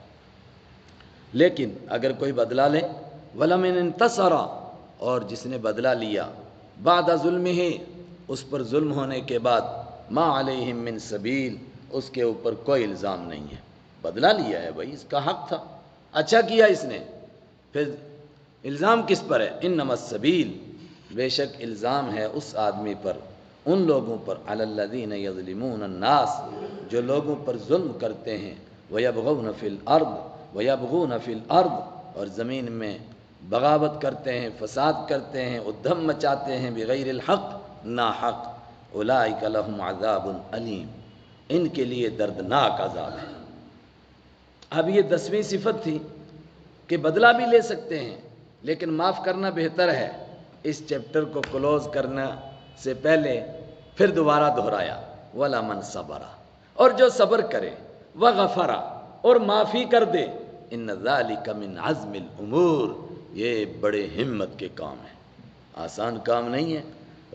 لیکن اگر کوئی بدلہ لے، وَلَمِنْ انتصر، اور جس نے بدلہ لیا بعد ظلمہ، اس پر ظلم ہونے کے بعد، ما علیہم من سبیل، اس کے اوپر کوئی الزام نہیں ہے۔ بدلہ لیا ہے بھائی، اس کا حق تھا، اچھا کیا اس نے، پھر الزام کس پر ہے؟ انما السبیل، بے شک الزام ہے اس آدمی پر، ان لوگوں پر، علی الذین یظلمون الناس، جو لوگوں پر ظلم کرتے ہیں، ویبغون فی الارض، ویبغون فی الارض، اور زمین میں بغاوت کرتے ہیں، فساد کرتے ہیں، ادھم مچاتے ہیں، بغیر الحق، ناحق، اولئک لہم عذاب علیم، ان کے لیے دردناک عذاب ہے۔ اب یہ 10ویں صفت تھی کہ بدلہ بھی لے سکتے ہیں لیکن معاف کرنا بہتر ہے۔ اس چیپٹر کو کلوز کرنا سے پہلے پھر دوبارہ دہرایا، وَلَا مَنْ صَبَرَ، اور جو صبر کرے، وَغَفَرَ، اور معافی کر دے، إِنَّ ذَلِكَ مِنْ عَزْمِ الْأُمُورِ، یہ بڑے ہمت کے کام ہیں، آسان کام نہیں ہے۔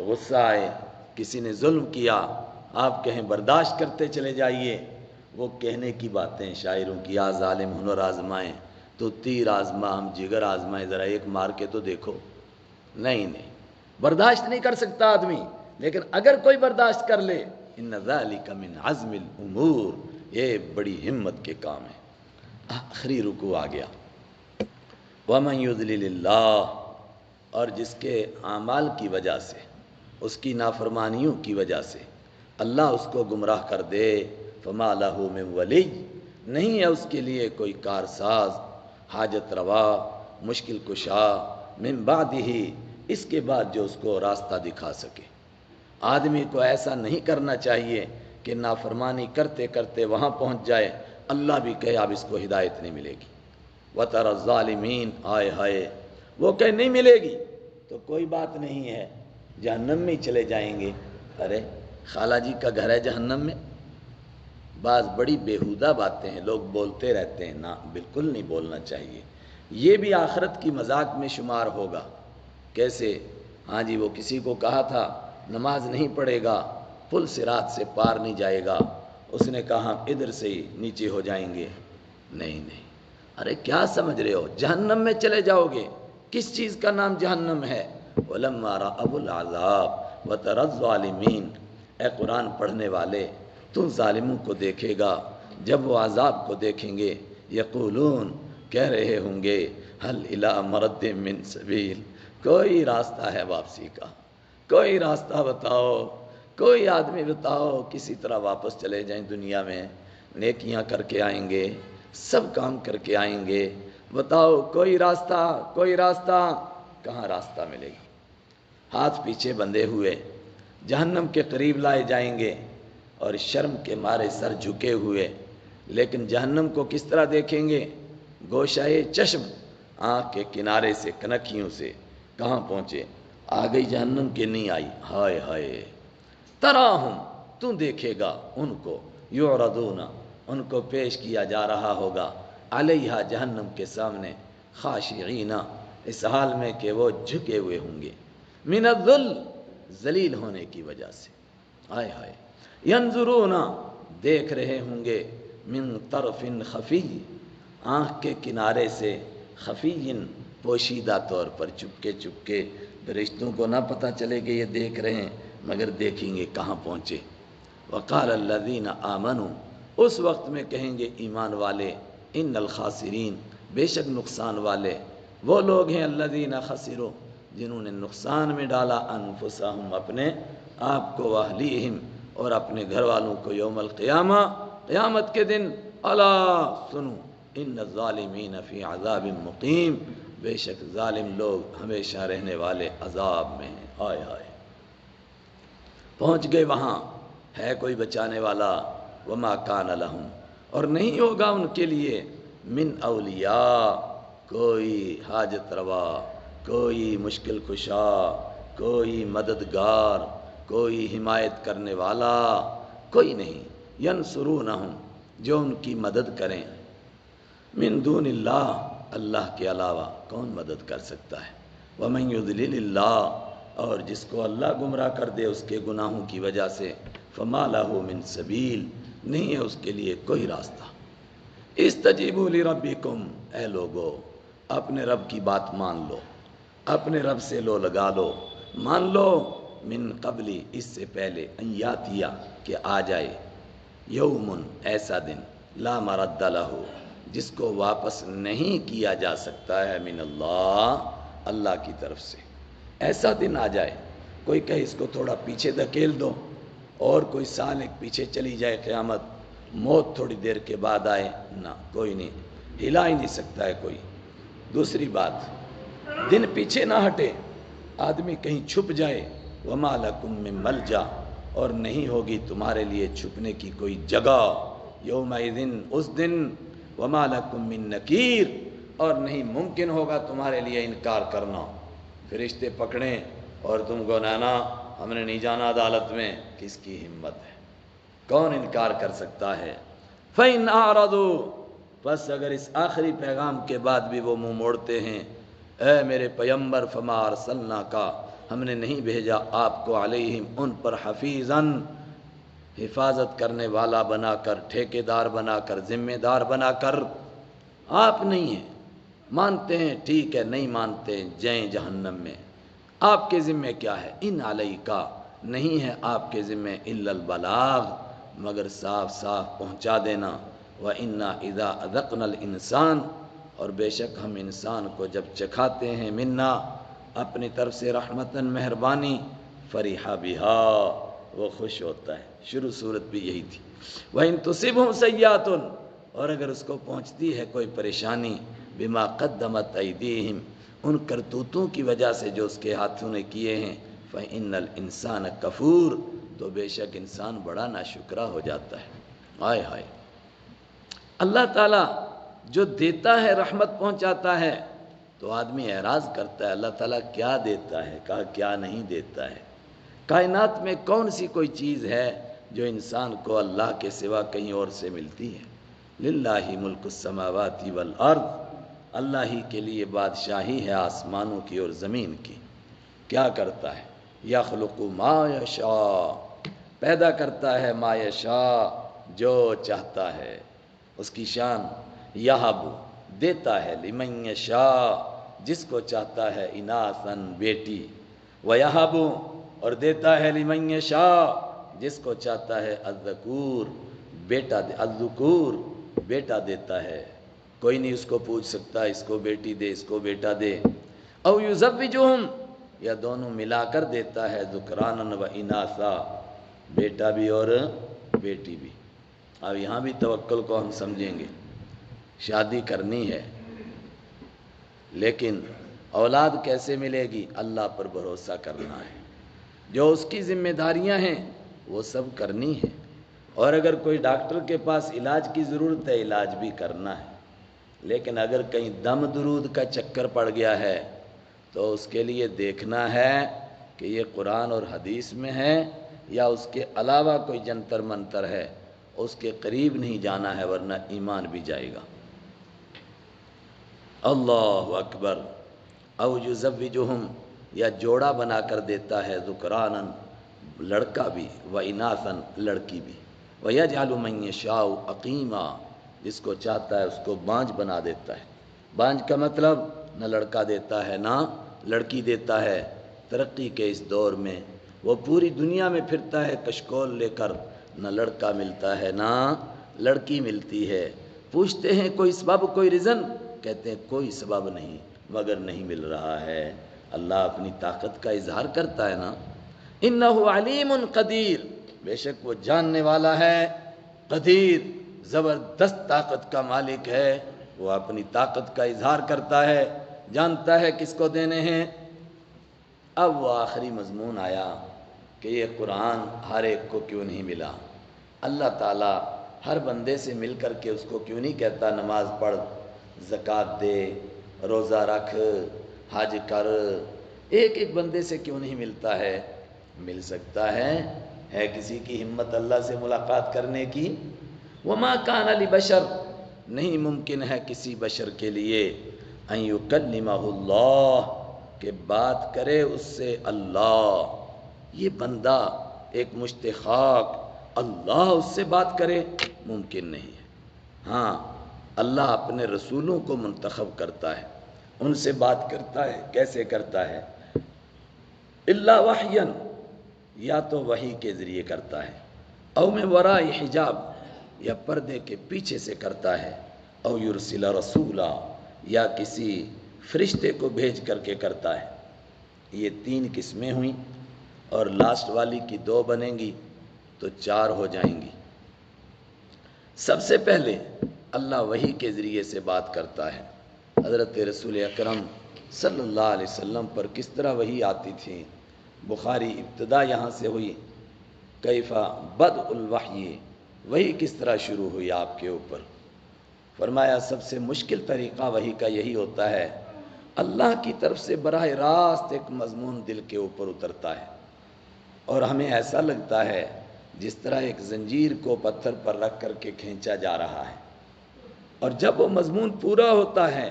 غصہ آئے، کسی نے ظلم کیا، آپ کہیں برداشت کرتے چلے جائیے، وہ کہنے کی باتیں شاعروں کی، یا ظالم ہنر آزمائیں تو تیر آزما ہم جگر آزمائیں، ذرا ایک مار کے تو دیکھو۔ نہیں، برداشت نہیں کر سکتا آدمی، لیکن اگر کوئی برداشت کر لے، ان ذالک من عزم الامور، یہ بڑی ہمت کے کام ہے۔ آخری رکوع آ گیا، ومن یضلل اللہ، اور جس کے اعمال کی وجہ سے، اس کی نافرمانیوں کی وجہ سے اللہ اس کو گمراہ کر دے، فما لہ من ولی، نہیں ہے اس کے لیے کوئی کارساز، حاجت روا، مشکل کشا، من بعدہ، اس کے بعد جو اس کو راستہ دکھا سکے۔ آدمی کو ایسا نہیں کرنا چاہیے کہ نافرمانی کرتے کرتے وہاں پہنچ جائے، اللہ بھی کہے اب اس کو ہدایت نہیں ملے گی۔ وَتَرَى الظَّالِمِينَ، آئے ہائے، وہ کہے نہیں ملے گی تو کوئی بات نہیں ہے، جہنم میں چلے جائیں گے۔ ارے خالہ جی کا گھر ہے جہنم میں؟ بعض بڑی بیہودہ باتیں ہیں، لوگ بولتے رہتے ہیں، نہ بالکل نہیں بولنا چاہیے۔ یہ بھی آخرت کی مذاق میں شمار ہوگا۔ کیسے؟ ہاں جی، وہ کسی کو کہا تھا نماز نہیں پڑھے گا پل صراط سے پار نہیں جائے گا، اس نے کہا ادھر سے ہی نیچے ہو جائیں گے۔ نہیں، ارے کیا سمجھ رہے ہو، جہنم میں چلے جاؤ گے؟ کس چیز کا نام جہنم ہے؟ وَلَمَّا رَأَوُا الْعَذَابَ وَتَرَى الظَّالِمِينَ، اے قرآن پڑھنے والے، تو ظالموں کو دیکھے گا جب وہ عذاب کو دیکھیں گے، یقولون، کہہ رہے ہوں گے، هل إِلَىٰ مَرَدٍ مِّن سَبِيلٍ، کوئی راستہ ہے واپسی کا، کوئی راستہ بتاؤ، کوئی آدمی بتاؤ، کسی طرح واپس چلے جائیں دنیا میں، نیکیاں کر کے آئیں گے، سب کام کر کے آئیں گے، بتاؤ کوئی راستہ، کوئی راستہ۔ کہاں راستہ ملے گا؟ ہاتھ پیچھے بندھے ہوئے جہنم کے قریب لائے جائیں گے اور شرم کے مارے سر جھکے ہوئے، لیکن جہنم کو کس طرح دیکھیں گے؟ گوشائے چشم، آنکھ کے کنارے سے، کنکھیوں سے۔ کہاں پہنچے؟ آ گئی جہنم کے نہیں آئی؟ ہائے ہائے، تراہم، تو دیکھے گا ان کو، یعرضون، ان کو پیش کیا جا رہا ہوگا، علیہا، جہنم کے سامنے، خاشعین، اس حال میں کہ وہ جھکے ہوئے ہوں گے، من الذل، ذلیل ہونے کی وجہ سے۔ ہائے ہائے، ینظرون، دیکھ رہے ہوں گے، من طرف خفی، آنکھ کے کنارے سے، خفی، پوشیدہ طور پر، چپکے چپکے، فرشتوں کو نہ پتہ چلے کہ یہ دیکھ رہے ہیں، مگر دیکھیں گے کہاں پہنچے۔ وقال الذین آمنوا، اس وقت میں کہیں گے ایمان والے، ان الخاسرین، بے شک نقصان والے وہ لوگ ہیں، الذین خسروا، جنہوں نے نقصان میں ڈالا، انفسہم، اپنے آپ کو، واہلیہم، اور اپنے گھر والوں کو، یوم القیامہ، قیامت کے دن، الا، سنو، ان الظالمین فی عذاب مقیم، بے شک ظالم لوگ ہمیشہ رہنے والے عذاب میں ہیں۔ ہائے ہائے، پہنچ گئے وہاں، ہے کوئی بچانے والا؟ وما کان لہم، اور نہیں ہوگا ان کے لیے، من اولیاء، کوئی حاجت روا، کوئی مشکل کشا، کوئی مددگار، کوئی حمایت کرنے والا کوئی نہیں، ینصرونہم جو ان کی مدد کریں، من دون اللہ اللہ کے علاوہ کون مدد کر سکتا ہے، ومن یضلل اللہ اور جس کو اللہ گمراہ کر دے اس کے گناہوں کی وجہ سے، فما لہ من سبیل نہیں ہے اس کے لیے کوئی راستہ۔ استجیبوا لربکم اے لوگو اپنے رب کی بات مان لو، اپنے رب سے لو لگا لو، مان لو، من قبلی اس سے پہلے، ان یاتیہ کہ آ جائے، یومن ایسا دن، لا مرد لہ جس کو واپس نہیں کیا جا سکتا ہے، من اللہ اللہ کی طرف سے، ایسا دن آ جائے، کوئی کہے اس کو تھوڑا پیچھے دھکیل دو اور کوئی سال ایک پیچھے چلی جائے قیامت، موت تھوڑی دیر کے بعد آئے، نہ کوئی نہیں، ہلا ہی نہیں سکتا ہے کوئی۔ دوسری بات، دن پیچھے نہ ہٹے، آدمی کہیں چھپ جائے، وما لکم من ملجا اور نہیں ہوگی تمہارے لیے چھپنے کی کوئی جگہ، یومئذ اس دن، وما لکم من نکیر اور نہیں ممکن ہوگا تمہارے لیے انکار کرنا، فرشتے پکڑیں اور تم کو نانا ہم نے نہیں جانا عدالت میں، کس کی ہمت ہے، کون انکار کر سکتا ہے۔ فَإِنْ أَعْرَضُوا بس اگر اس آخری پیغام کے بعد بھی وہ منہ موڑتے ہیں، اے میرے پیمبر فما ارسلناک ہم نے نہیں بھیجا آپ کو علیہم ان پر حفیظاً حفاظت کرنے والا بنا کر، ٹھیکیدار بنا کر، ذمہ دار بنا کر، آپ نہیں ہیں، مانتے ہیں ٹھیک ہے، نہیں مانتے ہیں جائیں جہنم میں، آپ کے ذمہ کیا ہے، ان علیکا نہیں ہے آپ کے ذمہ الا البلاغ مگر صاف صاف پہنچا دینا، وَإِنَّا إِذَا أَذَقْنَا الْإِنسان اور بے شک ہم انسان کو جب چکھاتے ہیں منا اپنی طرف سے رحمتاً مہربانی، فریحا بہا وہ خوش ہوتا ہے، شروع صورت بھی یہی تھی، وَإِن تُصِبْهُمْ سَيِّئَةٌ اور اگر اس کو پہنچتی ہے کوئی پریشانی، بما قدمت ایدیہم ان کرتوتوں کی وجہ سے جو اس کے ہاتھوں نے کیے ہیں، فإن الانسان کفور تو بے شک انسان بڑا ناشکرا ہو جاتا ہے۔ ہائے ہائے، اللہ تعالیٰ جو دیتا ہے رحمت پہنچاتا ہے تو آدمی اعراض کرتا ہے اللہ تعالیٰ کیا دیتا ہے، کہا کیا نہیں دیتا ہے، کائنات میں کون سی کوئی چیز ہے جو انسان کو اللہ کے سوا کہیں اور سے ملتی ہے، للہ ملک السماوات والارض اللہ ہی کے لیے بادشاہی ہے آسمانوں کی اور زمین کی، کیا کرتا ہے، یخلق ما یشاء پیدا کرتا ہے، ما یشاء جو چاہتا ہے، اس کی شان، یہب دیتا ہے، لمن یشاء جس کو چاہتا ہے، اناثاً بیٹی، ویہب اور دیتا ہے، لمن یشاء جس کو چاہتا ہے، الذکور بیٹا، الذکور بیٹا دیتا ہے، کوئی نہیں اس کو پوچھ سکتا اس کو بیٹی دے اس کو بیٹا دے، او یزوجہم یا دونوں ملا کر دیتا ہے، ذکرانا و اناثا بیٹا بھی اور بیٹی بھی۔ اب یہاں بھی توکل کو ہم سمجھیں گے، شادی کرنی ہے لیکن اولاد کیسے ملے گی، اللہ پر بھروسہ کرنا ہے، جو اس کی ذمہ داریاں ہیں وہ سب کرنی ہیں، اور اگر کوئی ڈاکٹر کے پاس علاج کی ضرورت ہے علاج بھی کرنا ہے، لیکن اگر کہیں دم درود کا چکر پڑ گیا ہے تو اس کے لیے دیکھنا ہے کہ یہ قرآن اور حدیث میں ہے یا اس کے علاوہ کوئی جنتر منتر ہے، اس کے قریب نہیں جانا ہے ورنہ ایمان بھی جائے گا۔ اللہ اکبر، او یزوجہم یا جوڑا بنا کر دیتا ہے، ذکرانا لڑکا بھی، و اناثا لڑکی بھی، ویجعل من یشاء عقیما جس کو چاہتا ہے اس کو بانجھ بنا دیتا ہے، بانجھ کا مطلب نہ لڑکا دیتا ہے نہ لڑکی دیتا ہے، ترقی کے اس دور میں وہ پوری دنیا میں پھرتا ہے کشکول لے کر، نہ لڑکا ملتا ہے نہ لڑکی ملتی ہے، پوچھتے ہیں کوئی سبب کوئی ریزن، کہتے ہیں کوئی سبب نہیں مگر نہیں مل رہا ہے، اللہ اپنی طاقت کا اظہار کرتا ہے نا، انہ علیم قدیر بے شک وہ جاننے والا ہے، قدیر زبردست طاقت کا مالک ہے، وہ اپنی طاقت کا اظہار کرتا ہے، جانتا ہے کس کو دینے ہیں۔ اب وہ آخری مضمون آیا کہ یہ قرآن ہر ایک کو کیوں نہیں ملا، اللہ تعالیٰ ہر بندے سے مل کر کے اس کو کیوں نہیں کہتا نماز پڑھ، زکوٰۃ دے، روزہ رکھ، حج کر، ایک ایک بندے سے کیوں نہیں ملتا ہے، مل سکتا ہے کسی کی ہمت اللہ سے ملاقات کرنے کی؟ وما کان لبشر، نہیں ممکن ہے کسی بشر کے لیے ان یکلمہ اللہ، کہ بات کرے اس سے اللہ۔ یہ بندہ ایک مشت خاک، اللہ اس سے بات کرے، ممکن نہیں ہے۔ ہاں اللہ اپنے رسولوں کو منتخب کرتا ہے، ان سے بات کرتا ہے۔ کیسے کرتا ہے؟ الا وحیا، یا تو وحی کے ذریعے کرتا ہے، او من وراء حجاب، یا پردے کے پیچھے سے کرتا ہے، او یرسل رسولا، یا کسی فرشتے کو بھیج کر کے کرتا ہے۔ یہ 3 قسمیں ہوئیں، اور لاسٹ والی کی 2 بنیں گی تو 4 ہو جائیں گی۔ سب سے پہلے اللہ وحی کے ذریعے سے بات کرتا ہے۔ حضرت رسول اکرم صلی اللہ علیہ وسلم پر کس طرح وحی آتی تھی؟ بخاری ابتدا یہاں سے ہوئی، کیف بدء الوحی، وحی کس طرح شروع ہوئی آپ کے اوپر؟ فرمایا سب سے مشکل طریقہ وحی کا یہی ہوتا ہے، اللہ کی طرف سے براہ راست ایک مضمون دل کے اوپر اترتا ہے، اور ہمیں ایسا لگتا ہے جس طرح ایک زنجیر کو پتھر پر رکھ کر کے کھینچا جا رہا ہے، اور جب وہ مضمون پورا ہوتا ہے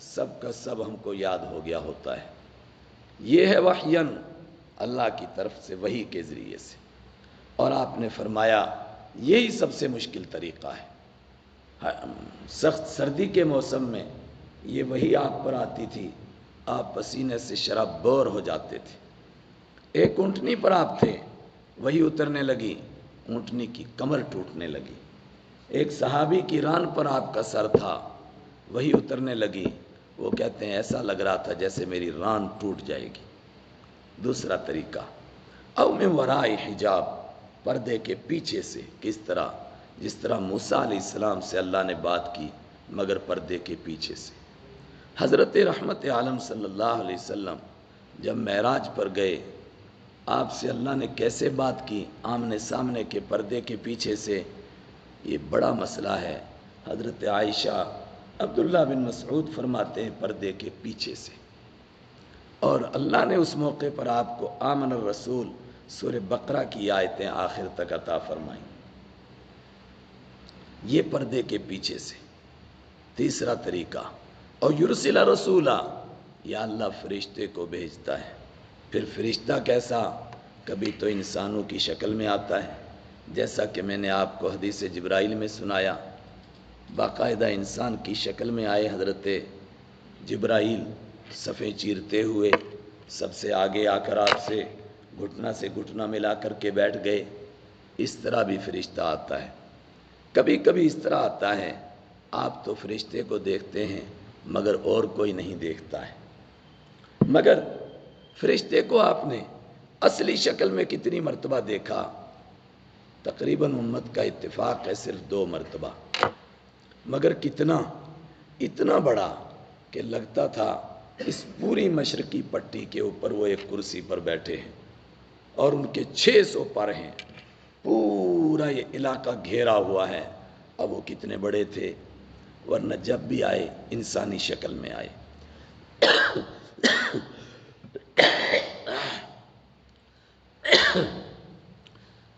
سب کا سب ہم کو یاد ہو گیا ہوتا ہے۔ یہ ہے وحیًا، اللہ کی طرف سے وحی کے ذریعے سے۔ اور آپ نے فرمایا یہی سب سے مشکل طریقہ ہے۔ سخت سردی کے موسم میں یہ وحی آپ پر آتی تھی، آپ پسینے سے شرابور ہو جاتے تھے۔ ایک اونٹنی پر آپ تھے، وحی اترنے لگی، اونٹنی کی کمر ٹوٹنے لگی۔ ایک صحابی کی ران پر آپ کا سر تھا، وحی اترنے لگی، وہ کہتے ہیں ایسا لگ رہا تھا جیسے میری ران ٹوٹ جائے گی۔ دوسرا طریقہ، او من وراء حجاب، پردے کے پیچھے سے۔ کس طرح؟ جس طرح موسیٰ علیہ السلام سے اللہ نے بات کی مگر پردے کے پیچھے سے۔ حضرت رحمت عالم صلی اللہ علیہ وسلم جب معراج پر گئے، آپ سے اللہ نے کیسے بات کی؟ آمنے سامنے کے پردے کے پیچھے سے۔ یہ بڑا مسئلہ ہے۔ حضرت عائشہ، عبداللہ بن مسعود فرماتے ہیں پردے کے پیچھے سے۔ اور اللہ نے اس موقع پر آپ کو آمن الرسول سورہ بقرہ کی آیتیں آخر تک عطا فرمائیں۔ یہ پردے کے پیچھے سے۔ تیسرا طریقہ، اور یرسل رسولا، یا اللہ فرشتے کو بھیجتا ہے۔ پھر فرشتہ کیسا؟ کبھی تو انسانوں کی شکل میں آتا ہے، جیسا کہ میں نے آپ کو حدیث جبرائیل میں سنایا، باقاعدہ انسان کی شکل میں آئے حضرت جبرائیل، صفیں چیرتے ہوئے سب سے آگے آ کر آپ سے گھٹنا ملا کر کے بیٹھ گئے۔ اس طرح بھی فرشتہ آتا ہے۔ کبھی کبھی اس طرح آتا ہے، آپ تو فرشتے کو دیکھتے ہیں مگر اور کوئی نہیں دیکھتا ہے۔ مگر فرشتے کو آپ نے اصلی شکل میں کتنی مرتبہ دیکھا؟ تقریباً امت کا اتفاق ہے صرف 2 مرتبہ، مگر کتنا؟ اتنا بڑا کہ لگتا تھا اس پوری مشرقی پٹی کے اوپر وہ ایک کرسی پر بیٹھے ہیں، اور ان کے 600 پر ہیں، پورا یہ علاقہ گھیرا ہوا ہے۔ اب وہ کتنے بڑے تھے، ورنہ جب بھی آئے انسانی شکل میں آئے۔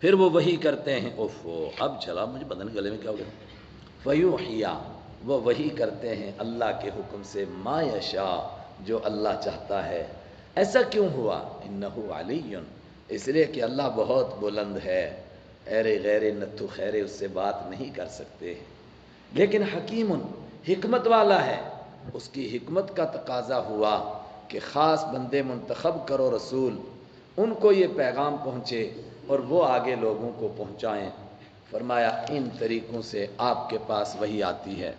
پھر وہ وحی کرتے ہیں، اب چلا مجھے بدن گلے میں کیا ہو گیا، فیوحیا، وہ وحی کرتے ہیں اللہ کے حکم سے، ما یشاء، جو اللہ چاہتا ہے۔ ایسا کیوں ہوا؟ انہ علی، اس لیے کہ اللہ بہت بلند ہے، ایرے غیر نتھو خیرے اس سے بات نہیں کر سکتے، لیکن حکیم، حکمت والا ہے۔ اس کی حکمت کا تقاضا ہوا کہ خاص بندے منتخب کرو رسول، ان کو یہ پیغام پہنچے اور وہ آگے لوگوں کو پہنچائیں۔ فرمایا ان طریقوں سے آپ کے پاس وحی آتی ہے۔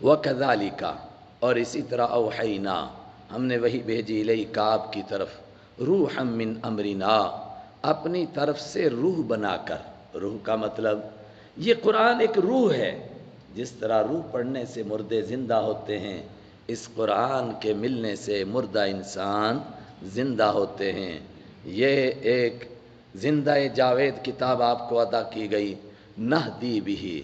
وَكَذَلِكَ، اور اسی طرح اوحینا، ہم نے وحی بھیجی الیک آپ کی طرف، روحا من امرنا، اپنی طرف سے روح بنا کر۔ روح کا مطلب یہ قرآن ایک روح ہے، جس طرح روح پڑھنے سے مردے زندہ ہوتے ہیں، اس قرآن کے ملنے سے مردہ انسان زندہ ہوتے ہیں۔ یہ ایک زندہ جاوید کتاب آپ کو عطا کی گئی، نہدی بھی،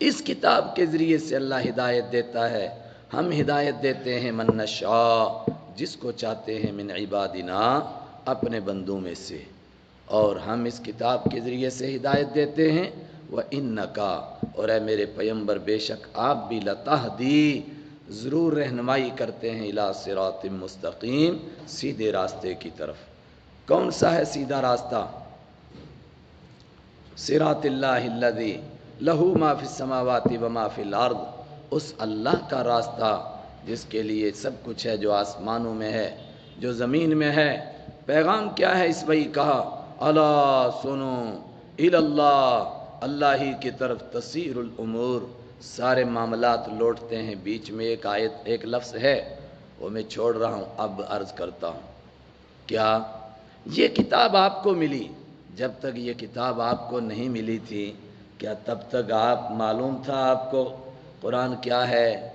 اس کتاب کے ذریعے سے اللہ ہدایت دیتا ہے۔ ہم ہدایت دیتے ہیں من نشاء، جس کو چاہتے ہیں، من عبادنا، اپنے بندوں میں سے، اور ہم اس کتاب کے ذریعے سے ہدایت دیتے ہیں۔ وَإِنَّكَ، اور اے میرے پیغمبر بے شک آپ بھی لَتَهْدِی، ضرور رہنمائی کرتے ہیں، اِلیٰ صِرَاطٍ مستقیم، سیدھے راستے کی طرف۔ کون سا ہے سیدھا راستہ؟ صراط اللہ الذی لہ ما فی السماوات و ما فی الارض، اس اللہ کا راستہ جس کے لیے سب کچھ ہے، جو آسمانوں میں ہے، جو زمین میں ہے۔ پیغام کیا ہے اس وحی کا؟ الا سنو الی اللہ، اللہ ہی کی طرف تسیر الامور، سارے معاملات لوٹتے ہیں۔ بیچ میں ایک آیت، ایک لفظ ہے، وہ میں چھوڑ رہا ہوں، اب عرض کرتا ہوں۔ کیا یہ کتاب آپ کو ملی؟ جب تک یہ کتاب آپ کو نہیں ملی تھی، کیا تب تک آپ معلوم تھا آپ کو قرآن کیا ہے،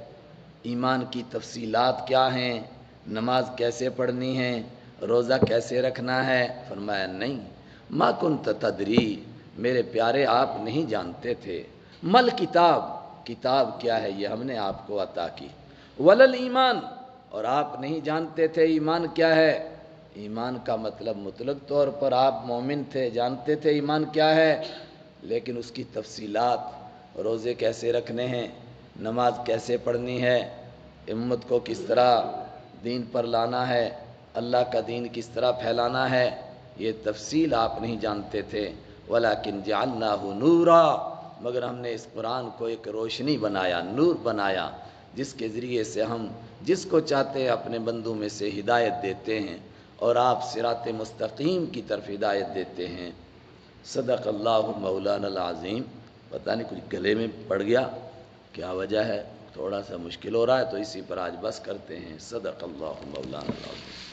ایمان کی تفصیلات کیا ہیں، نماز کیسے پڑھنی ہے، روزہ کیسے رکھنا ہے؟ فرمایا نہیں۔ ما کنت تدری، میرے پیارے آپ نہیں جانتے تھے۔ مل کتاب، کتاب کیا ہے، یہ ہم نے آپ کو عطا کی۔ ولل ایمان، اور آپ نہیں جانتے تھے ایمان کیا ہے۔ ایمان کا مطلب مطلق طور پر آپ مومن تھے، جانتے تھے ایمان کیا ہے، لیکن اس کی تفصیلات، روزے کیسے رکھنے ہیں، نماز کیسے پڑھنی ہے، امت کو کس طرح دین پر لانا ہے، اللہ کا دین کس طرح پھیلانا ہے، یہ تفصیل آپ نہیں جانتے تھے۔ وَلَكِنْ جَعَلْنَاهُ نُورًا، مگر ہم نے اس قرآن کو ایک روشنی بنایا، نور بنایا، جس کے ذریعے سے ہم جس کو چاہتے ہیں اپنے بندوں میں سے ہدایت دیتے ہیں، اور آپ صراط مستقیم کی طرف ہدایت دیتے ہیں۔ صدق اللہ مولانا العظیم۔ پتہ نہیں کچھ گلے میں پڑ گیا، کیا وجہ ہے، تھوڑا سا مشکل ہو رہا ہے، تو اسی پر آج بس کرتے ہیں۔ صدق اللہ مولانا العظیم۔